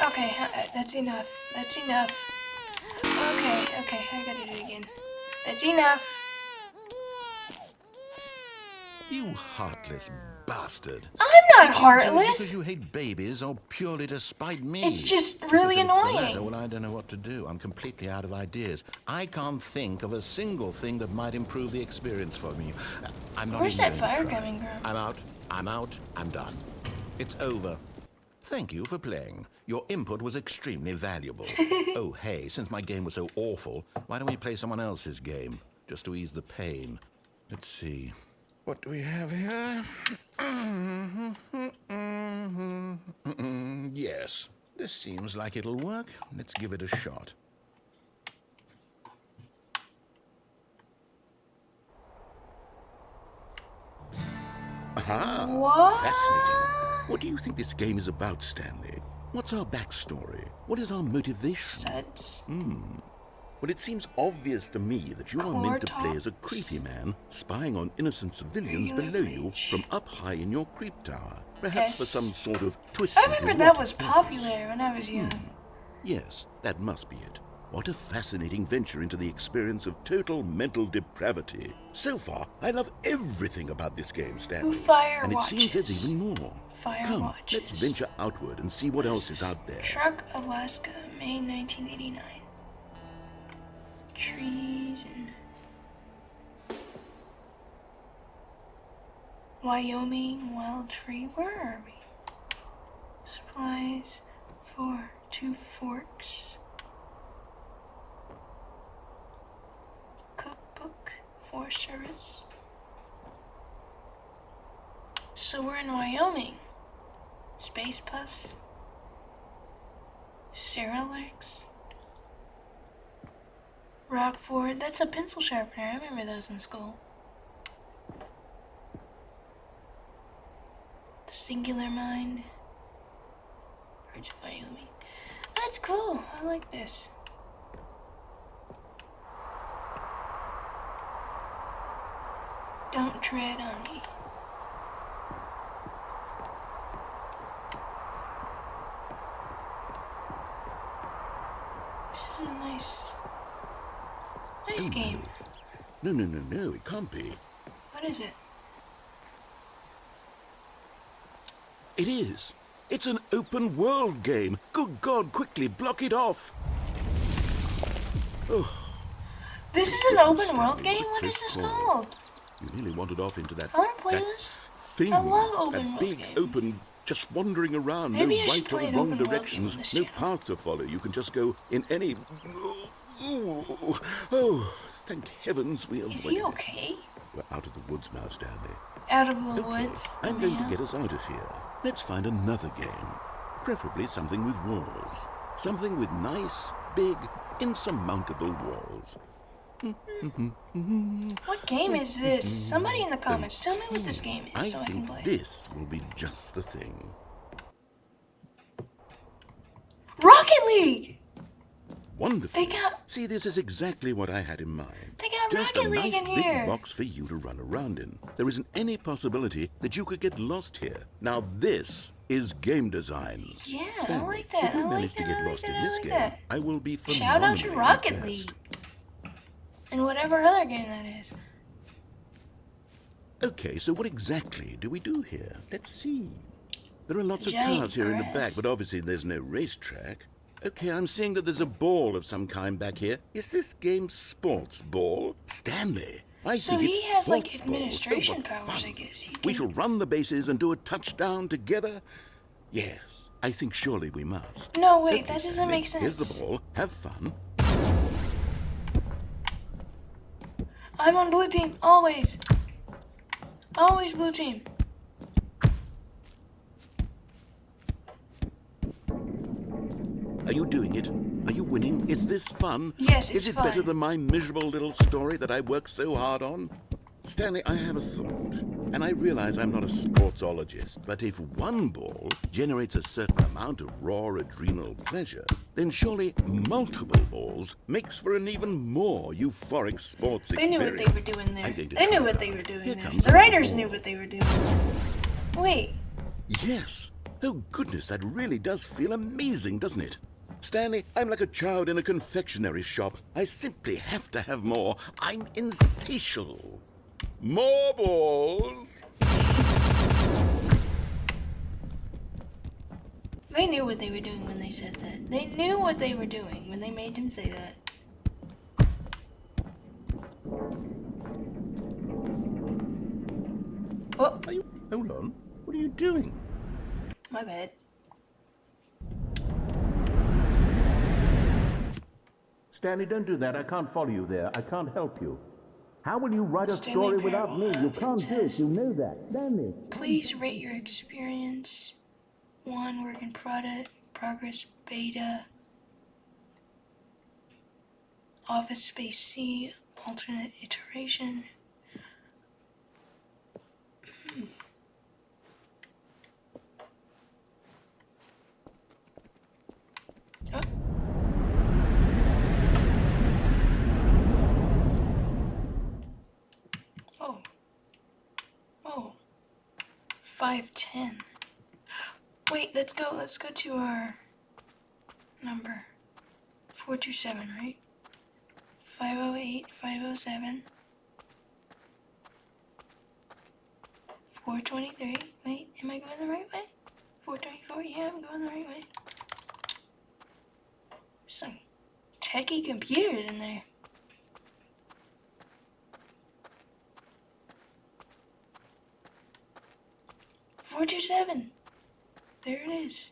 Okay, that's enough. That's enough. Okay, I gotta do it again. That's enough. You heartless bastard. I'm not Do it heartless. because you hate babies or purely to spite me? It's just really Because if it's the annoying. latter, well, I don't know what to do. I'm completely out of ideas. I can't think of a single thing that might improve the experience for me. I'm not Where's even that going to fire try. coming from? I'm out, I'm done. It's over. Thank you for playing. Your input was extremely valuable. Oh, hey, since my game was so awful, why don't we play someone else's game? Just to ease the pain. Let's see. What do we have here? Yes, this seems like it'll work. Let's give it a shot. Aha! What? Fascinating. What do you think this game is about, Stanley? What's our backstory? What is our motivation? Suds. Well, it seems obvious to me that you are meant to play as a creepy man spying on innocent civilians below you from up high in your creep tower. Perhaps for some sort of twist. I remember that was popular when I was young. Yes, that must be it. What a fascinating venture into the experience of total mental depravity. So far, I love everything about this game, Stanley. Fire and it seems there's watches. even more. Fire Come, watches. let's venture outward and see what else is out there. Truck, Alaska, May 1989. Trees and Wyoming, wild tree. Where are we? Supplies for 2 forks. Cookbook, Forest Service. So we're in Wyoming. Space Puffs. Cerelacs. Rockford. That's a pencil sharpener. I remember those in school. The Singular Mind. Birds of Wyoming. That's cool. I like this. Don't tread on me. This is a nice game. No, it can't be. What is it? It is. It's an open world game. Good God, quickly block it off. Oh. This is an open world game? What is this called? You really wandered off into that. I want to play this. Thing. I love open that world big games. open, just wandering around. Maybe no I should right or play an wrong open world game on directions. this No channel. path to follow. You can just go in any. Oh, thank heavens we avoided Is he it. okay? We're out of the woods now, Stanley. Out of the Okay, woods? I'm going to get us out of here. Let's find another game. Preferably something with walls. Something with nice, big, insurmountable walls. What game is this? Somebody in the comments, tell me what this game is so I can think play. this will be just the thing. Rocket League! Wonderful. They got... See, this is exactly what I had in mind. They got Just Rocket a League nice in big here. box for you to run around in. There isn't any possibility that you could get lost here. Now this is game design. Yeah, Stanley, I like that. If you I like manage that. to get I like lost that. in I this like game, that. I will be Shout out to phenomenally Rocket impressed. League. And whatever other game that is. Okay, so what exactly do we do here? Let's see. There are lots of Giant cars here in the back, grass. but obviously there's no racetrack. Okay, I'm seeing that there's a ball of some kind back here. Is this game sports ball? Stanley, I So think he it's has, sports like, ball. administration Oh, what powers, fun. I guess. He We can- shall run the bases and do a touchdown together? Yes, I think surely we must. No, wait, Okay, that doesn't Stanley, make sense. Here's the ball. Have fun. I'm on blue team, always. Always blue team. Are you doing it? Are you winning? Is this fun? Yes, it's Is it fun. better than my miserable little story that I worked so hard on? Stanley, I have a thought, and I realize I'm not a sportsologist, but if one ball generates a certain amount of raw adrenal pleasure, then surely multiple balls makes for an even more euphoric sports They experience. knew what they were doing there. I'm going to They try knew what it they out. were doing Here there. comes The another writers ball. knew what they were doing. Wait, Yes. Oh, goodness, that really does feel amazing, doesn't it? Stanley, I'm like a child in a confectionery shop. I simply have to have more. I'm insatiable. More balls. they knew what they were doing when they said that. They knew what they were doing when they made him say that. Oh, Hold on. What are you doing? my bad. Stanley, don't do that. I can't follow you there. I can't help you. How will you write a Stanley story without Parable me? You can't do it. says, You know that. Stanley. please rate your experience. 1, work in progress, beta. Office Space C, alternate iteration. Oh. Oh. Oh. 510. Wait, let's go to our number. 427, right? 508, 507. 423. Wait, am I going the right way? 424, yeah, I'm going the right way. Some techie computers in there. Four two seven. There it is.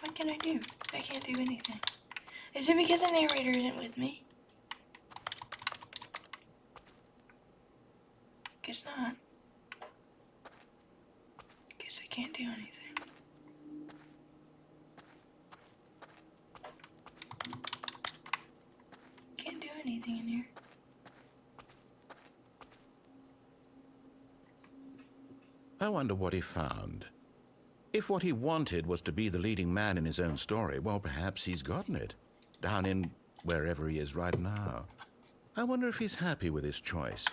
What can I do? I can't do anything. Is it because the narrator isn't with me? Guess not. Guess I can't do anything. Can't do anything in here. I wonder what he found. If what he wanted was to be the leading man in his own story, well, perhaps he's gotten it. Down in wherever he is right now. I wonder if he's happy with his choice,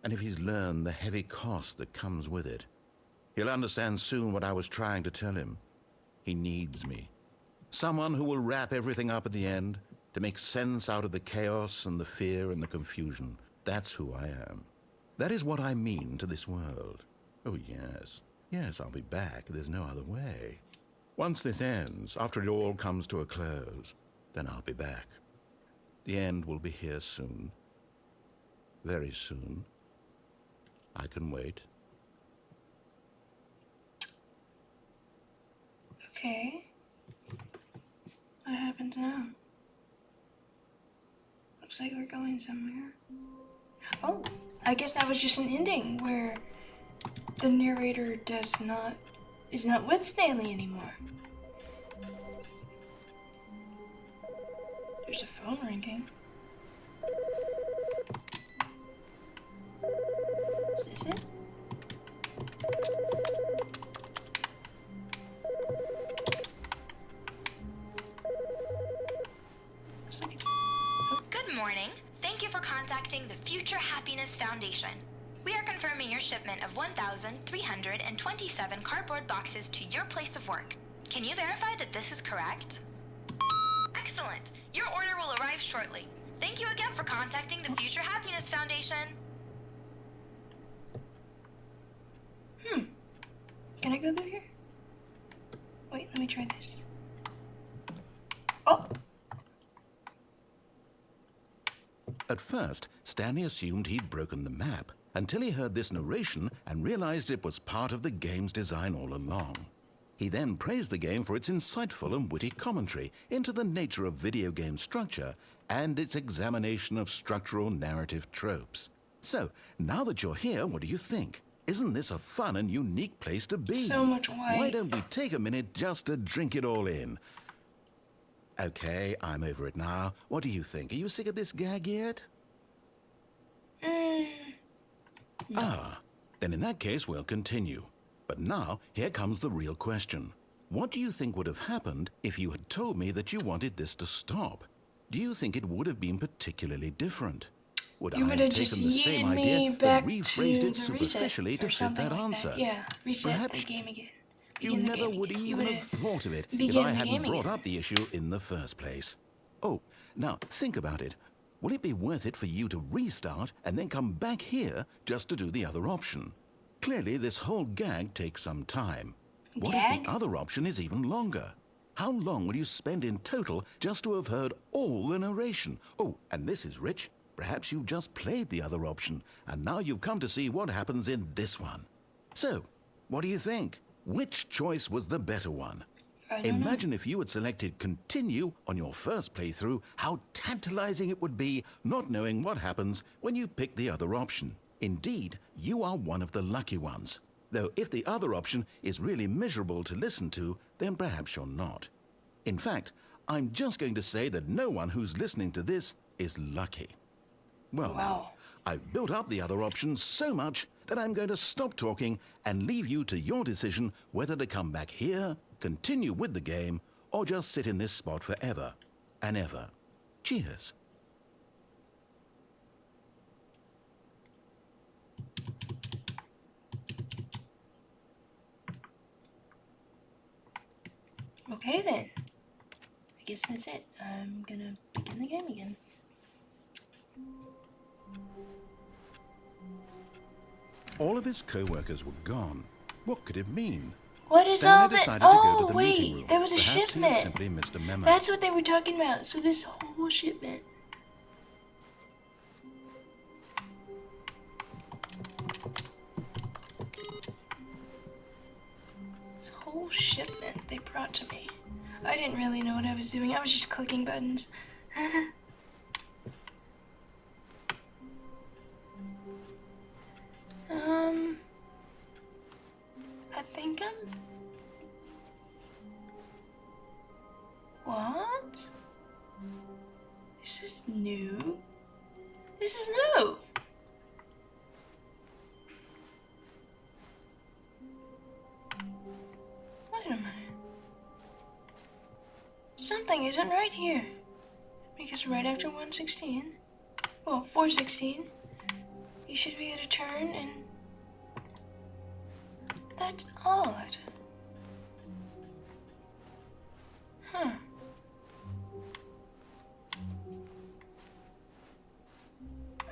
and if he's learned the heavy cost that comes with it. He'll understand soon what I was trying to tell him. He needs me. Someone who will wrap everything up at the end, to make sense out of the chaos and the fear and the confusion. That's who I am. That is what I mean to this world. Oh, yes. Yes, I'll be back. There's no other way. Once this ends, after it all comes to a close, then I'll be back. The end will be here soon. Very soon. I can wait. Okay. What happens now? Looks like we're going somewhere. Oh, I guess that was just an ending where the narrator is not with Stanley anymore. There's a phone ringing. shipment of 1,327 cardboard boxes to your place of work. Can you verify that this is correct? Excellent. Your order will arrive shortly. Thank you again for contacting the Future Happiness Foundation. Can I go through here? Wait, let me try this. Oh! At first, Stanley assumed he'd broken the map until he heard this narration and realized it was part of the game's design all along. He then praised the game for its insightful and witty commentary into the nature of video game structure and its examination of structural narrative tropes. So, now that you're here, what do you think? Isn't this a fun and unique place to be? So much white. Why don't we take a minute just to drink it all in? Okay, I'm over it now. What do you think? Are you sick of this gag yet? Ah, then in that case, we'll continue. But now, here comes the real question. What do you think would have happened if you had told me that you wanted this to stop? Do you think it would have been particularly different? Would You I would have have just taken the same yeeted me idea back but to rephrased the it superficially reset or to fit something that like answer? that. Yeah, reset Perhaps the game again. You Begin the never game would again. You even would have thought of it if begin I the hadn't game brought again. up the issue in the first place. Oh, now think about it. Will it be worth it for you to restart and then come back here just to do the other option? Clearly, this whole gag takes some time. What if Gag? the other option is even longer? How long will you spend in total just to have heard all the narration? Oh, and this is rich. Perhaps you've just played the other option, and now you've come to see what happens in this one. So, what do you think? Which choice was the better one? I don't know. Imagine if you had selected continue on your first playthrough, how tantalizing it would be not knowing what happens when you pick the other option. Indeed, you are one of the lucky ones. Though if the other option is really miserable to listen to, then perhaps you're not. In fact, I'm just going to say that no one who's listening to this is lucky. Well, Wow. I've built up the other option so much that I'm going to stop talking and leave you to your decision whether to come back here, continue with the game, or just sit in this spot forever and ever. Cheers. Okay then. I guess that's it. I'm gonna begin the game again. All of his co-workers were gone. What could it mean? What is Stanley all that? decided to go to Oh the meeting wait, room. there was a Perhaps he had shipment. simply missed a memo. That's what they were talking about. So this whole shipment. This whole shipment they brought to me. I didn't really know what I was doing. I was just clicking buttons. I think I'm... What? This is new. This is new. Wait a minute. Something isn't right here. Because right after 116, well, 416, you should be able to turn and... That's odd. Huh.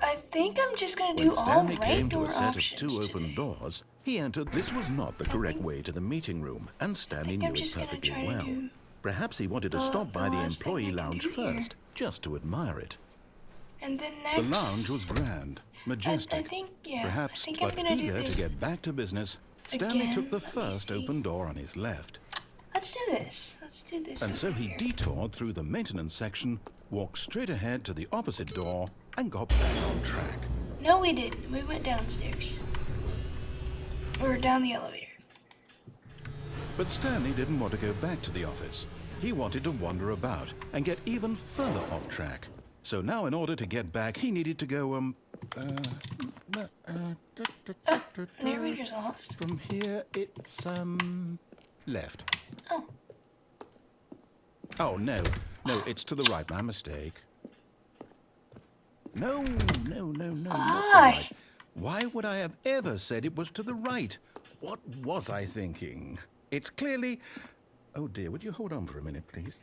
I think I'm just gonna do When all Stanley right came to door a set of options two open today. doors, he entered. This was not the correct way to the meeting room, and Stanley think knew I'm it just gonna perfectly try to well. do Perhaps he wanted to the- stop by the the last thing I employee can lounge do here. first, just to admire it. And then The next... lounge was grand, majestic. I think, yeah. Perhaps, I think but I'm gonna do eager this to get back to business, Stanley again. took the Let me first see. open door on his left. Let's do this. Let's do this. And so over he here. detoured through the maintenance section, walked straight ahead to the opposite door, and got back on track. No, we didn't. We went downstairs. Or down the elevator. But Stanley didn't want to go back to the office. He wanted to wander about and get even further off track. So now in order to get back, he needed to go, Narrator's lost. from here it's, left. Oh. Oh, no, it's to the right, my mistake. No, not the Ah, right. Why would I have ever said it was to the right? What was I thinking? It's clearly... Oh dear, would you hold on for a minute, please?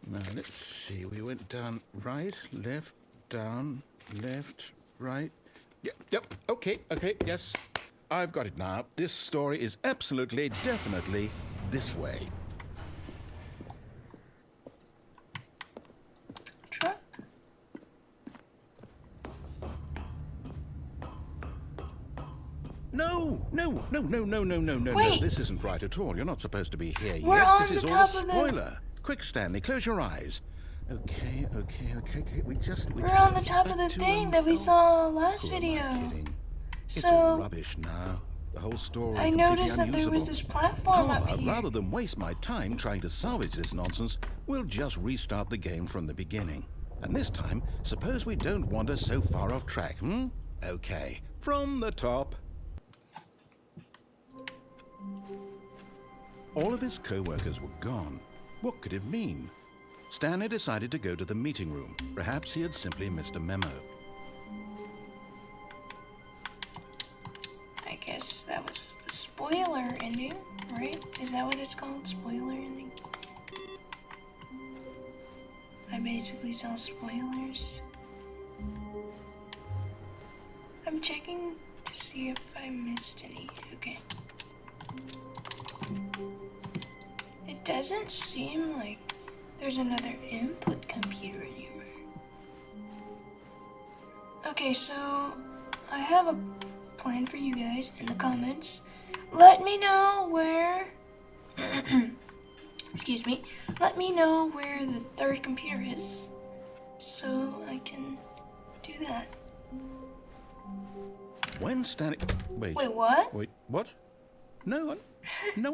Now, let's see. We went down right, left, down, left, right. Yep, okay, yes. I've got it now. This story is absolutely, definitely this way. Truck? No. Wait. This isn't right at all. You're not supposed to be here We're yet. on This the is all a top of the- spoiler. Quick, Stanley, close your eyes. Okay. We just We're on the top of the got to thing an- that we saw last Who am I video. kidding? It's So, all rubbish now. The whole story. I completely noticed that there was unusable. this platform How up about, here. rather than waste my time trying to salvage this nonsense, we'll just restart the game from the beginning. And this time, suppose we don't wander so far off track, Okay, from the top. All of his co-workers were gone. What could it mean? Stanley decided to go to the meeting room. Perhaps he had simply missed a memo. I guess that was the spoiler ending, right? Is that what it's called? Spoiler ending? I basically saw spoilers. I'm checking to see if I missed any. Okay. It doesn't seem like there's another input computer anywhere. Okay, so I have a plan for you guys in the comments. Let me know where excuse me. Let me know where the third computer is so I can do that. When Stanley... Wait, what? what? No,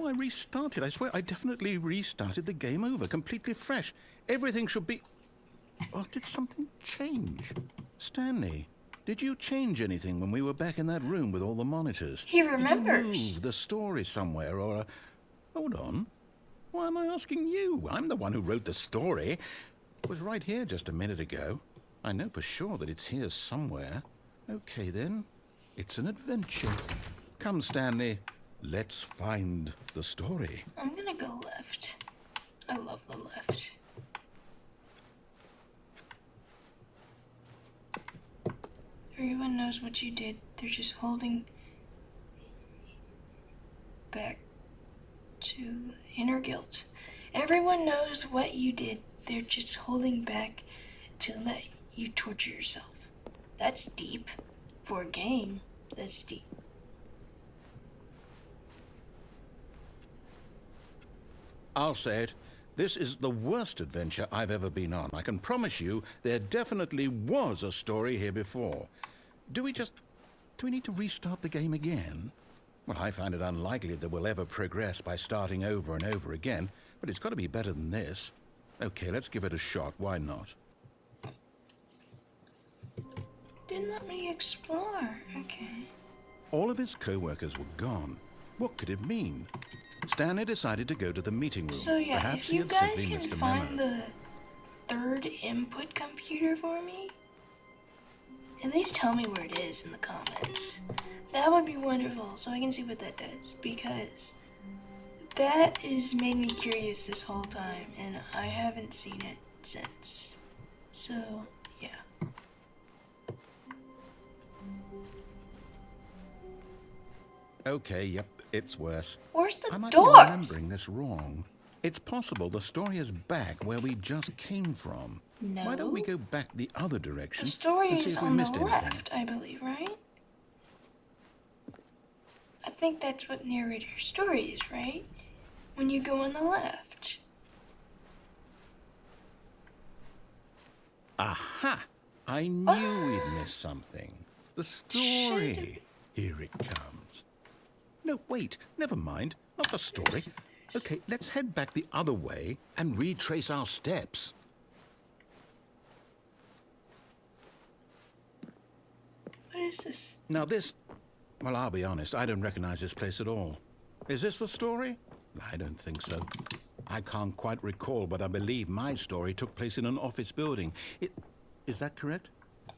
I restarted. I swear, I definitely restarted the game over, completely fresh. Everything should be... Oh, did something change? Stanley, did you change anything when we were back in that room with all the monitors? He Did remembers. you move the story somewhere, or... Hold on. Why am I asking you? I'm the one who wrote the story. It was right here just a minute ago. I know for sure that it's here somewhere. Okay, then. It's an adventure. Come, Stanley. Let's find the story. I'm gonna go left. I love the left. Everyone knows what you did. They're just holding back to inner guilt. Everyone knows what you did. They're just holding back to let you torture yourself. That's deep. For a game, that's deep. I'll say it. This is the worst adventure I've ever been on. I can promise you there definitely was a story here before. Do we need to restart the game again? Well, I find it unlikely that we'll ever progress by starting over and over again, but it's got to be better than this. Okay, let's give it a shot. Why not? Didn't let me explore. Okay. All of his co-workers were gone. What could it mean? Stanley decided to go to the meeting room. So yeah, Perhaps if he you had guys simply can missed a find memo. the third input computer for me, at least tell me where it is in the comments. That would be wonderful, so I can see what that does, because that has made me curious this whole time, and I haven't seen it since. So, yeah. Okay, yep, it's worse. Where's the I might doors? be remembering this wrong. It's possible the story is back where we just came from. No. Why don't we go back the other direction The story and see is if we on the missed anything? left, I believe, right? I think that's what narrator story is, right? When you go on the left. Aha! I knew we'd missed something. The story. Here it comes. No, wait, never mind. Not the story. Okay, let's head back the other way and retrace our steps. What is this? Now this... Well, I'll be honest, I don't recognize this place at all. Is this the story? I don't think so. I can't quite recall, but I believe my story took place in an office building. Is that correct?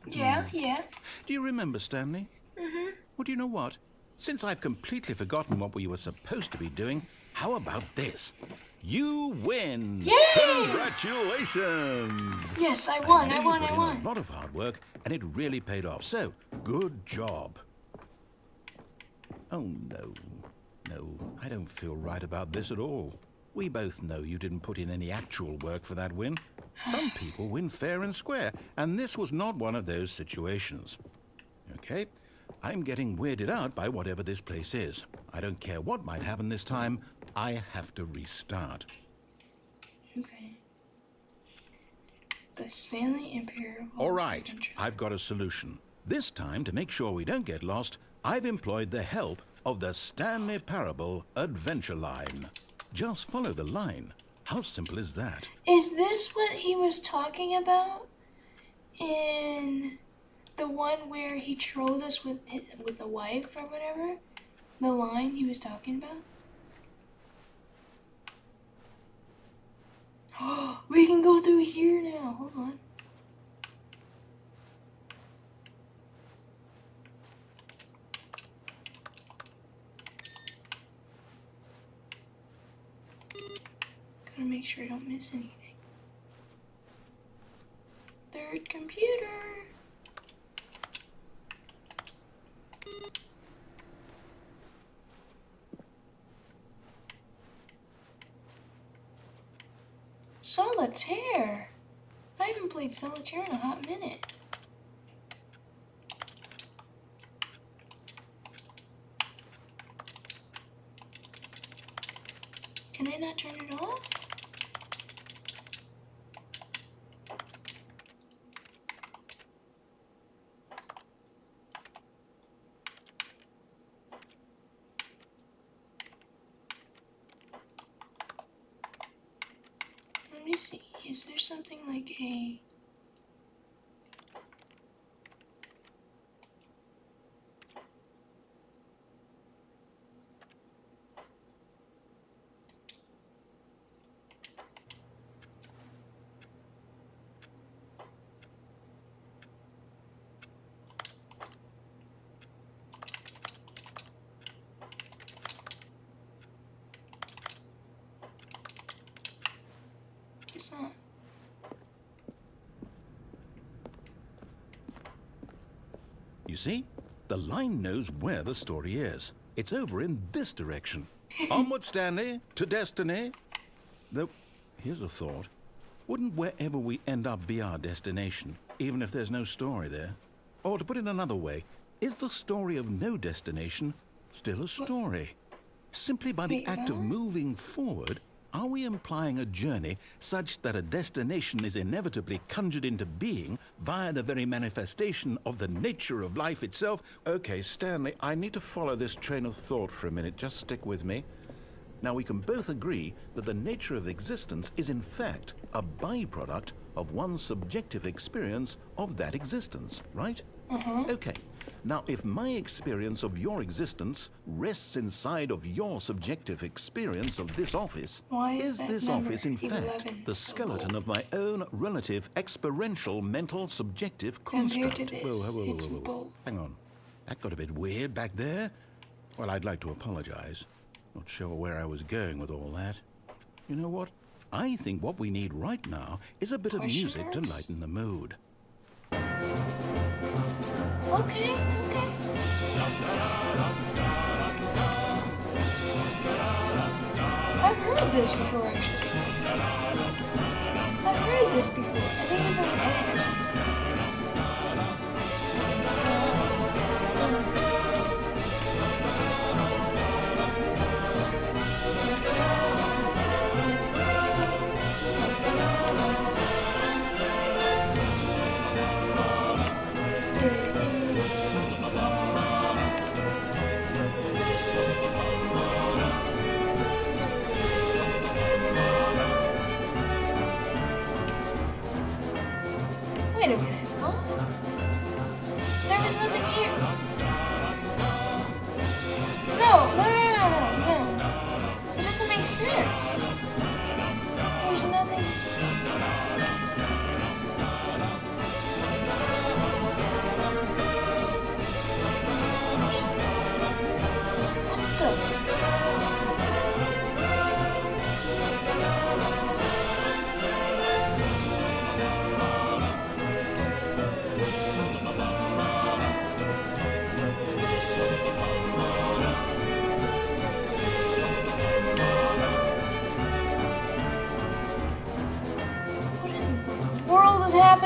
Yeah, yeah. Do you remember, Stanley? Mm-hmm. Well, do you know what? Since I've completely forgotten what we were supposed to be doing, how about this? You win! Yay! Congratulations! Yes, I won, know I you won, put I in won. a lot of hard work, and it really paid off. So, good job. Oh, no. No, I don't feel right about this at all. We both know you didn't put in any actual work for that win. Some people win fair and square, and this was not one of those situations. Okay? I'm getting weirded out by whatever this place is. I don't care what might happen this time. I have to restart. Okay. The Stanley Parable. All right, I've got a solution. This time, to make sure we don't get lost, I've employed the help of the Stanley Parable Adventure Line. Just follow the line. How simple is that? Is this what he was talking about in the one where he trolled us with the wife or whatever? The line he was talking about? Oh, we can go through here now. Hold on. Gotta make sure I don't miss anything. Third computer. Solitaire. I haven't played Solitaire in a hot minute. Can I not turn it off? Let me see. Is there something like a... Guess not. You see? The line knows where the story is. It's over in this direction. Onward, Stanley, to destiny. Though, here's a thought. Wouldn't wherever we end up be our destination, even if there's no story there? Or to put it another way, is the story of no destination still a story? Simply by the Wait, act of what? moving forward, are we implying a journey such that a destination is inevitably conjured into being via the very manifestation of the nature of life itself? Okay, Stanley, I need to follow this train of thought for a minute. Just stick with me. Now, we can both agree that the nature of existence is in fact a byproduct of one's subjective experience of that existence, right? Okay. Now, if my experience of your existence rests inside of your subjective experience of this office, Why is that this number office in fact 11 the so skeleton low? of my own relative experiential mental subjective Compared construct? to this, it's bold. Hang on. That got a bit weird back there. Well, I'd like to apologize. Not sure where I was going with all that. You know what? I think what we need right now is a bit of Question music to marks? lighten the mood. Okay, okay. I've heard this before, actually. I've heard this before. I think it was on an edit or something. Wait a minute. Huh? There was nothing here. No. It doesn't make sense. There's nothing.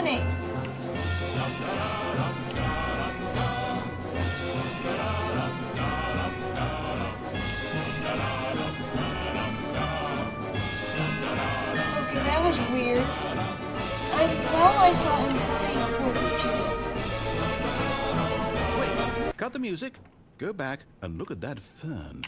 happening? Okay, that was weird. I saw him play 4v2. Wait, cut the music. Go back and look at that fern.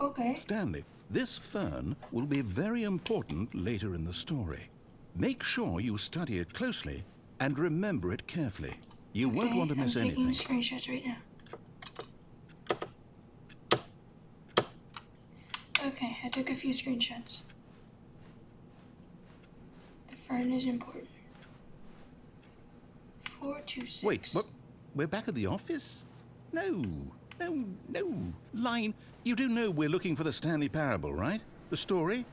Okay. Stanley, this fern will be very important later in the story. Make sure you study it closely and remember it carefully. You won't want to miss anything. I'm taking screenshots right now. Okay, I took a few screenshots. The fern is important. 426. Wait, what? We're back at the office? No. Line, you do know we're looking for the Stanley Parable, right? The story?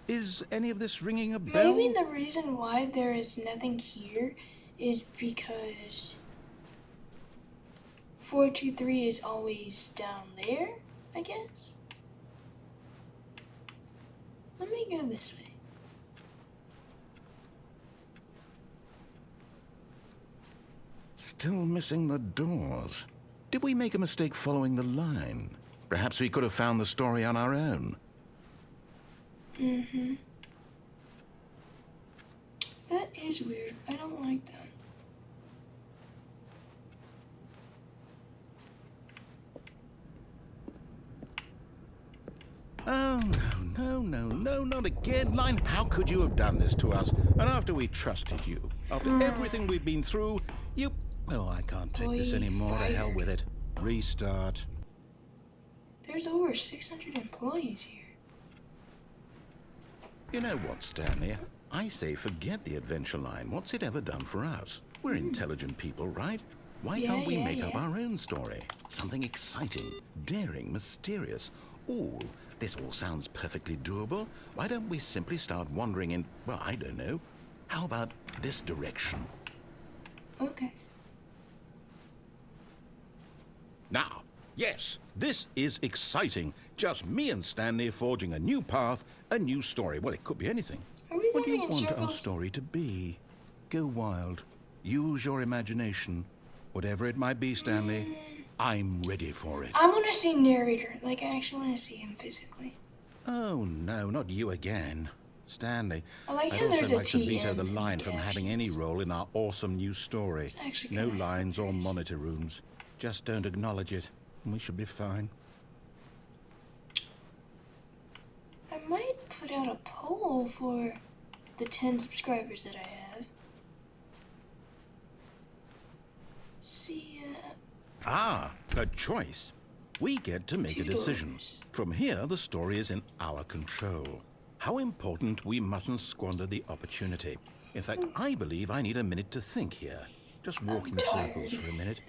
Is any of this ringing a bell? Maybe the reason why there is nothing here is because 423 is always down there, I guess? Let me go this way. Still missing the doors. Did we make a mistake following the line? Perhaps we could have found the story on our own. Mm-hmm. That is weird. I don't like that. Oh, no, not again. Line, how could you have done this to us? And after we trusted you, after everything we've been through, you... Oh, I can't take this anymore. To hell with it. Restart. There's over 600 employees here. You know what, Stanley? I say forget the adventure line. What's it ever done for us? We're intelligent people, right? Why can't we make up our own story? Something exciting, daring, mysterious. Ooh, this all sounds perfectly doable. Why don't we simply start wandering in, well, I don't know. How about this direction? Okay. Now, yes, this is exciting. Just me and Stanley forging a new path, a new story. Well, it could be anything. Are we What do you going in want our circles? story to be? Go wild. Use your imagination. Whatever it might be, Stanley, I'm ready for it. I want to see narrator. Like, I actually want to see him physically. Oh, no, not you again. Stanley, I like I'd how there's also a like to veto TM the in line the from having any captions. role in our awesome new story. It's actually No kinda lines or hilarious. monitor rooms. Just don't acknowledge it, and we should be fine. I might put out a poll for the 10 subscribers that I have. See, Ah, a choice. We get to make a decision. $2. From here, the story is in our control. How important we mustn't squander the opportunity. In fact, I believe I need a minute to think here. Just walk in circles for a minute.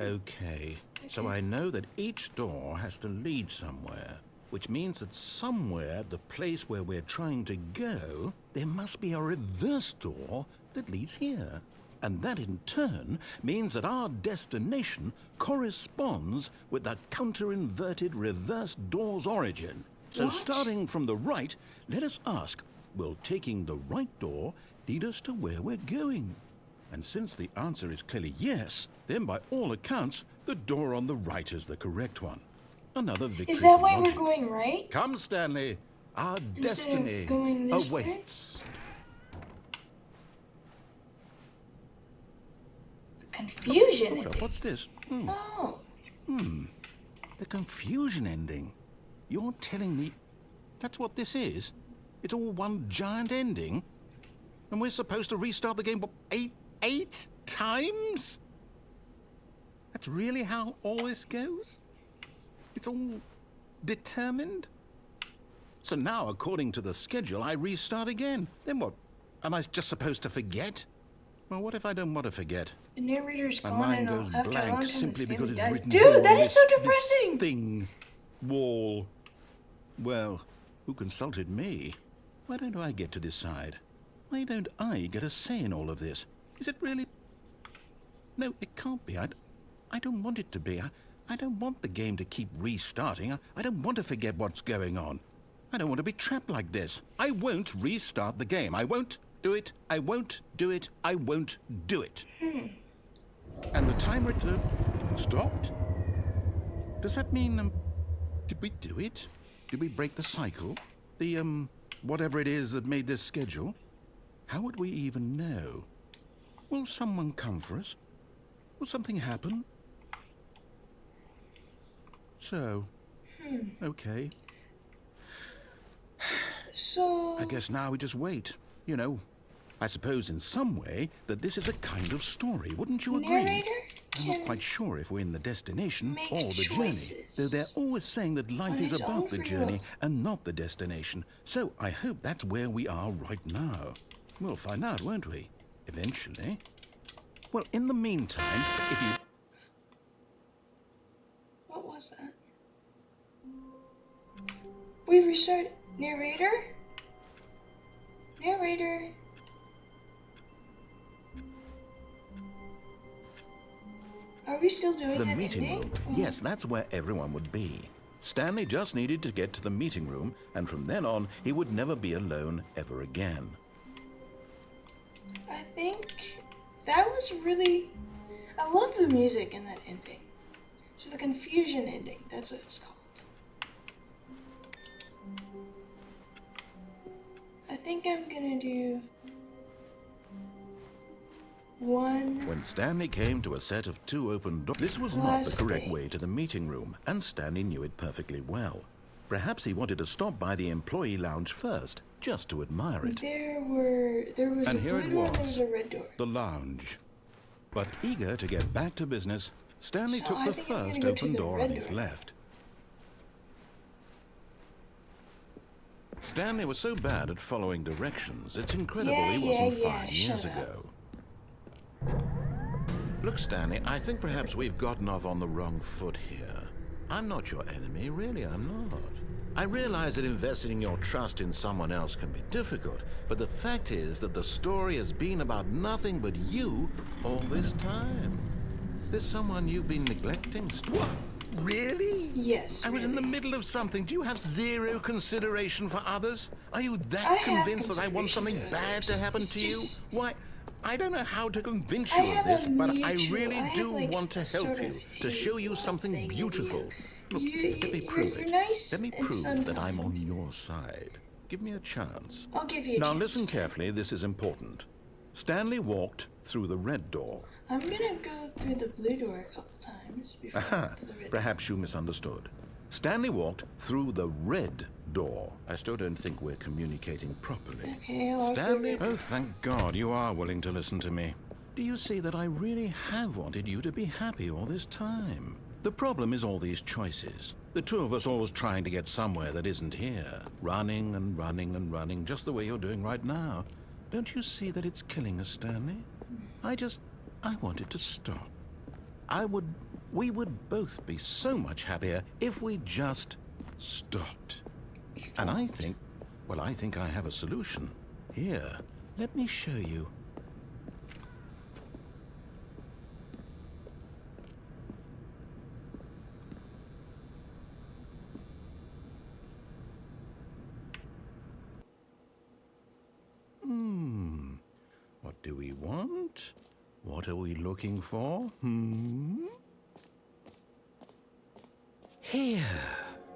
Okay, so I know that each door has to lead somewhere, which means that somewhere, the place where we're trying to go, there must be a reverse door that leads here. And that in turn means that our destination corresponds with the counter-inverted reverse door's origin. So What? starting from the right, let us ask, will taking the right door lead us to where we're going? And since the answer is clearly yes, then by all accounts, the door on the right is the correct one. Another victory is that for why logic. we're going right? Come, Stanley. Our Instead of destiny going this way? awaits. Confusion. Hold up, what's this? Oh, The confusion ending. You're telling me that's what this is? It's all one giant ending? And we're supposed to restart the game, what, eight times? That's really how all this goes? It's all determined? So now, according to the schedule, I restart again. Then what? Am I just supposed to forget? Well, what if I don't want to forget? the narrator's My gone mind and goes after a long blank time simply the because Stanley it's dies. written Dude, here, that is so this depressing! thing, wall. Well, who consulted me? Why don't I get to decide? Why don't I get a say in all of this? Is it really? No, it can't be. I don't want it to be. I don't want the game to keep restarting. I don't want to forget what's going on. I don't want to be trapped like this. I won't restart the game. I won't do it. I won't do it. I won't do it. And the timer stopped? Does that mean, did we do it? Did we break the cycle? The, whatever it is that made this schedule? How would we even know? Will someone come for us? Will something happen? So, okay. So... I guess now we just wait. You know, I suppose in some way that this is a kind of story, wouldn't you agree? Narrator I'm can not quite sure if we're in the destination make or the choices journey, though they're always saying that life on is its own about the free journey will. and not the destination. So I hope that's where we are right now. We'll find out, won't we? Eventually. Well, in the meantime, if you... What was that? We restarted. Narrator? Narrator? Are we still doing The that meeting ending? room. Yes, that's where everyone would be. Stanley just needed to get to the meeting room, and from then on, he would never be alone ever again. I think that was really... I love the music in that ending. So the confusion ending, that's what it's called. I think I'm gonna do... one... When Stanley came to a set of 2 open doors, this was not Last the correct thing. way to the meeting room, and Stanley knew it perfectly well. Perhaps he wanted to stop by the employee lounge first, just to admire it. There was And a here blue it door and there was. was a red door. The lounge. But eager to get back to business, Stanley So took I the think I'm gonna first go to open the door red on his door. left. Stanley was so bad at following directions, it's incredible he wasn't Yeah, 5 years shut up. ago. Look, Stanley, I think perhaps we've gotten off on the wrong foot here. I'm not your enemy, really, I'm not. I realize that investing your trust in someone else can be difficult, but the fact is that the story has been about nothing but you all this time. There's someone you've been neglecting. What? Really? Yes, I was in the really. middle of something. Do you have zero consideration for others? Are you that I have convinced that I want something consideration for bad to others. happen It's to just- you? Why, I don't know how to convince I you of have this, a but I mutual- really I have, do like, want to a help sort of you, to show you hate something thing with beautiful. you. Look, You- let me you're- prove you're it. nice Let me and prove that I'm on sometimes- your side. Give me a chance. I'll give you a Now chance. listen carefully, this is important. Stanley walked through the red door. I'm gonna go through the blue door a couple times before I Aha, get to the red door. perhaps you misunderstood. Stanley walked through the red door. I still don't think we're communicating properly. Okay, I'll walk Stanley, through it. oh thank God you are willing to listen to me. Do you see that I really have wanted you to be happy all this time? The problem is all these choices. The two of us always trying to get somewhere that isn't here. Running and running and running, just the way you're doing right now. Don't you see that it's killing us, Stanley? I want it to stop. We would both be so much happier if we just stopped. And I think I have a solution. Here, let me show you. What do we want? What are we looking for? Here.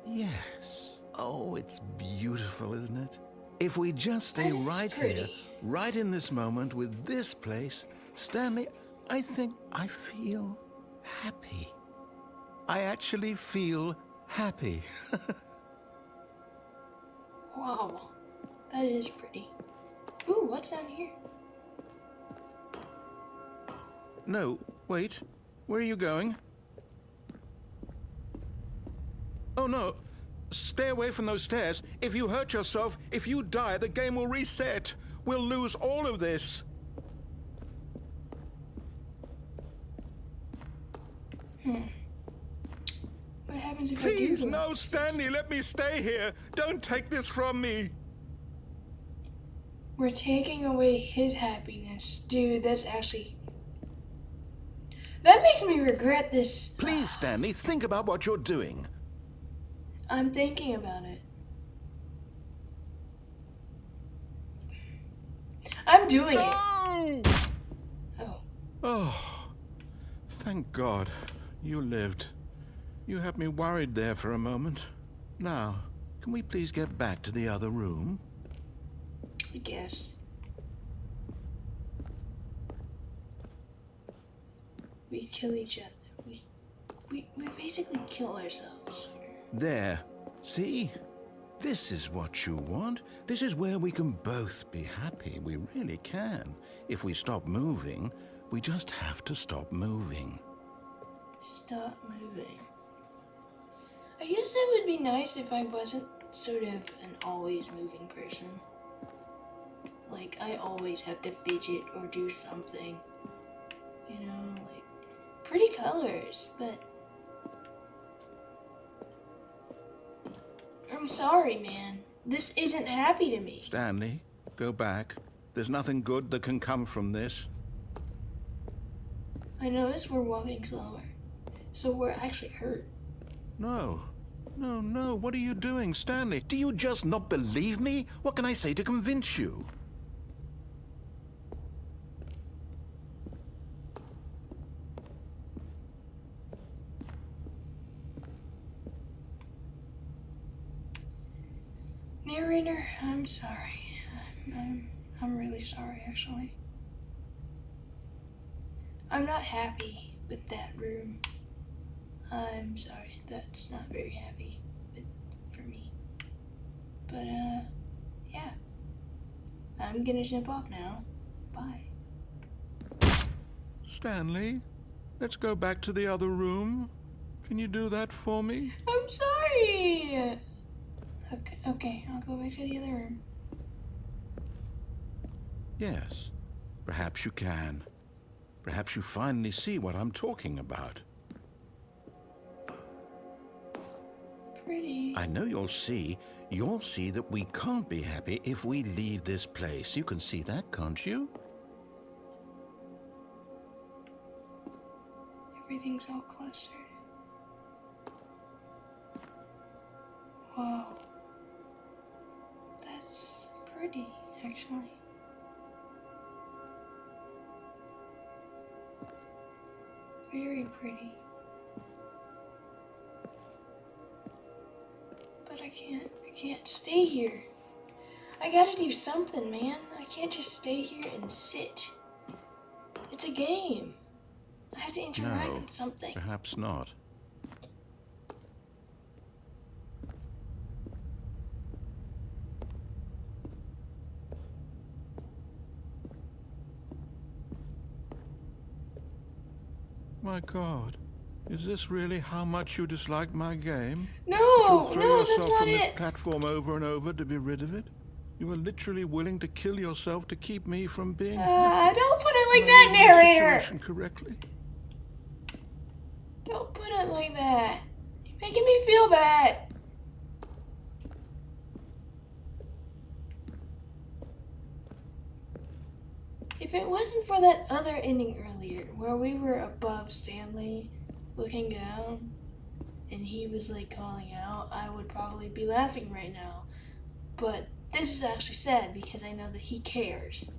Yes. Oh, it's beautiful, isn't it? If we just stay That is right pretty. here, right in this moment with this place, Stanley, I think I feel happy. I actually feel happy. Wow, that is pretty. Ooh, what's down here? No, wait. Where are you going? Oh, no. Stay away from those stairs. If you hurt yourself, if you die, the game will reset. We'll lose all of this. What happens if I do? Please, go no, up the stairs? Stanley, let me stay here. Don't take this from me. We're taking away his happiness. Dude, that's actually... That makes me regret this. Please, Stanley, think about what you're doing. I'm thinking about it. I'm doing it. No! Oh. Oh, thank God. You lived. You had me worried there for a moment. Now, can we please get back to the other room? I guess. We kill each other. We basically kill ourselves. There. See? This is what you want. This is where we can both be happy. We really can. If we stop moving, we just have to stop moving. Stop moving. I guess that would be nice if I wasn't sort of an always moving person. Like, I always have to fidget or do something. You know, like, pretty colors, but... I'm sorry, man. This isn't happy to me. Stanley, go back. There's nothing good that can come from this. I notice we're walking slower, so we're actually hurt. No. No, no. What are you doing, Stanley? Do you just not believe me? What can I say to convince you? Narrator, I'm sorry. I'm really sorry, actually. I'm not happy with that room. I'm sorry. That's not very happy for me. But, yeah. I'm gonna jump off now. Bye. Stanley, let's go back to the other room. Can you do that for me? I'm sorry! Okay, I'll go back to the other room. Yes, perhaps you can. Perhaps you finally see what I'm talking about. Pretty. I know you'll see. You'll see that we can't be happy if we leave this place. You can see that, can't you? Everything's all clustered. Whoa. That's pretty, actually. Very pretty. But I can't stay here. I gotta do something, man. I can't just stay here and sit. It's a game. I have to interact No, with something. perhaps not. My God, is this really how much you dislike my game? No, You'll throw no, that's yourself not from this it. platform over and over to be rid of it? You are literally willing to kill yourself to keep me from being happy. Don't put it like Am I that, reading the narrator. situation correctly? Don't put it like that. You're making me feel bad. If it wasn't for that other ending earlier, where we were above Stanley, looking down, and he was like calling out, I would probably be laughing right now. But this is actually sad because I know that he cares.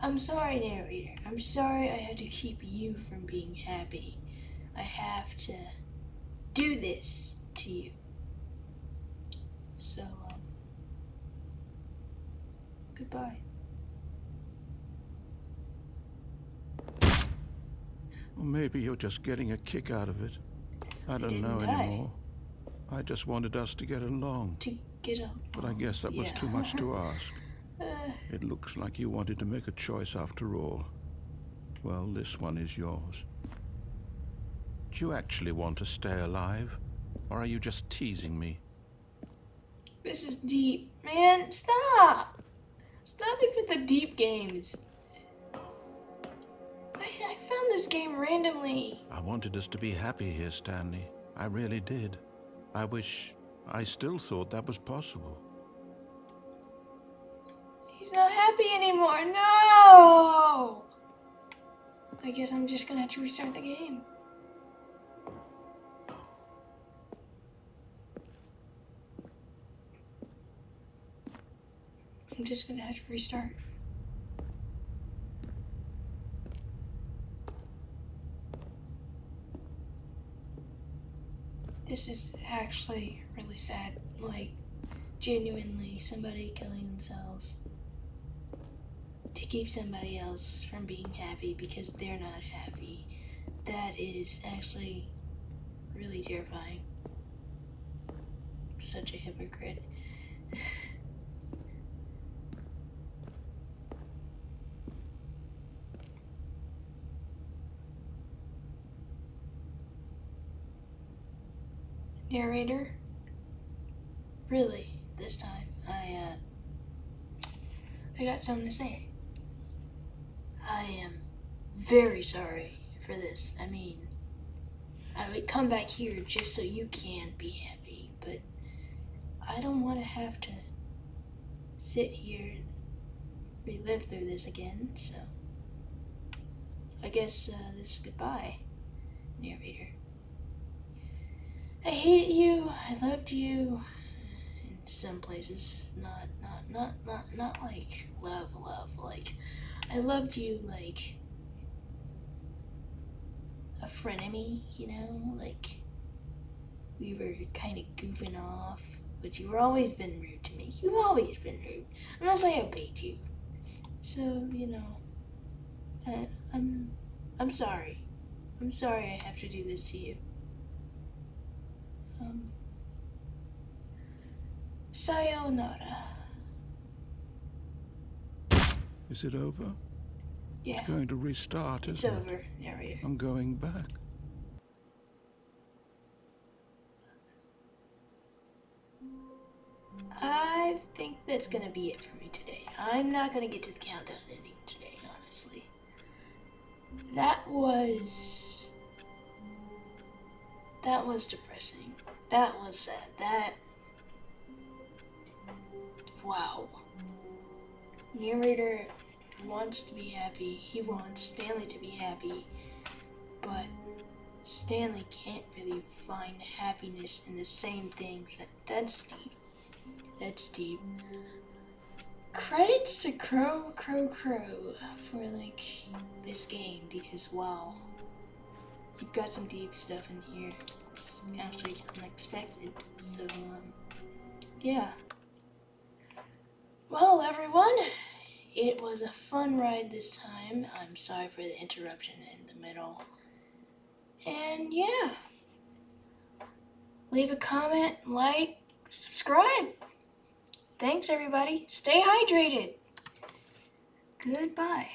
I'm sorry, narrator. I'm sorry I had to keep you from being happy. I have to do this to you. So, goodbye. Or maybe you're just getting a kick out of it. I don't didn't know die. anymore. I just wanted us to get along. To get up. But I guess that was Yeah. too much to ask. It looks like you wanted to make a choice after all. Well, this one is yours. Do you actually want to stay alive? Or are you just teasing me? This is deep. Man, stop! Stop it with the deep games. I found this game randomly. I wanted us to be happy here, Stanley. I really did. I still thought that was possible. He's not happy anymore. No! I guess I'm just gonna have to restart the game. I'm just gonna have to restart. This is actually really sad. Like, genuinely, somebody killing themselves to keep somebody else from being happy because they're not happy. That is actually really terrifying. Such a hypocrite. Narrator? Really, this time, I got something to say. I am very sorry for this. I mean, I would come back here just so you can be happy, but I don't want to have to sit here and relive through this again, so I guess this is goodbye, narrator. I hated you, I loved you, in some places, not like love, like, I loved you like a frenemy, you know, like, we were kind of goofing off, but you've always been rude to me. You've always been rude, unless I obeyed you. So, you know, I'm sorry. I'm sorry I have to do this to you. Sayonara. Is it over? Yeah, It's going to restart, it's isn't it? over, narrator. I'm going back. I think that's gonna be it for me today. I'm not gonna get to the countdown ending today, honestly. That was depressing. That was sad. Wow. Narrator wants to be happy. He wants Stanley to be happy, but Stanley can't really find happiness in the same things. That's deep. That's deep. Credits to Crow for like this game, because wow, you've got some deep stuff in here. It's actually unexpected. So yeah. Well, everyone, it was a fun ride this time. I'm sorry for the interruption in the middle. And yeah, leave a comment, like, subscribe. Thanks, everybody. Stay hydrated. Goodbye.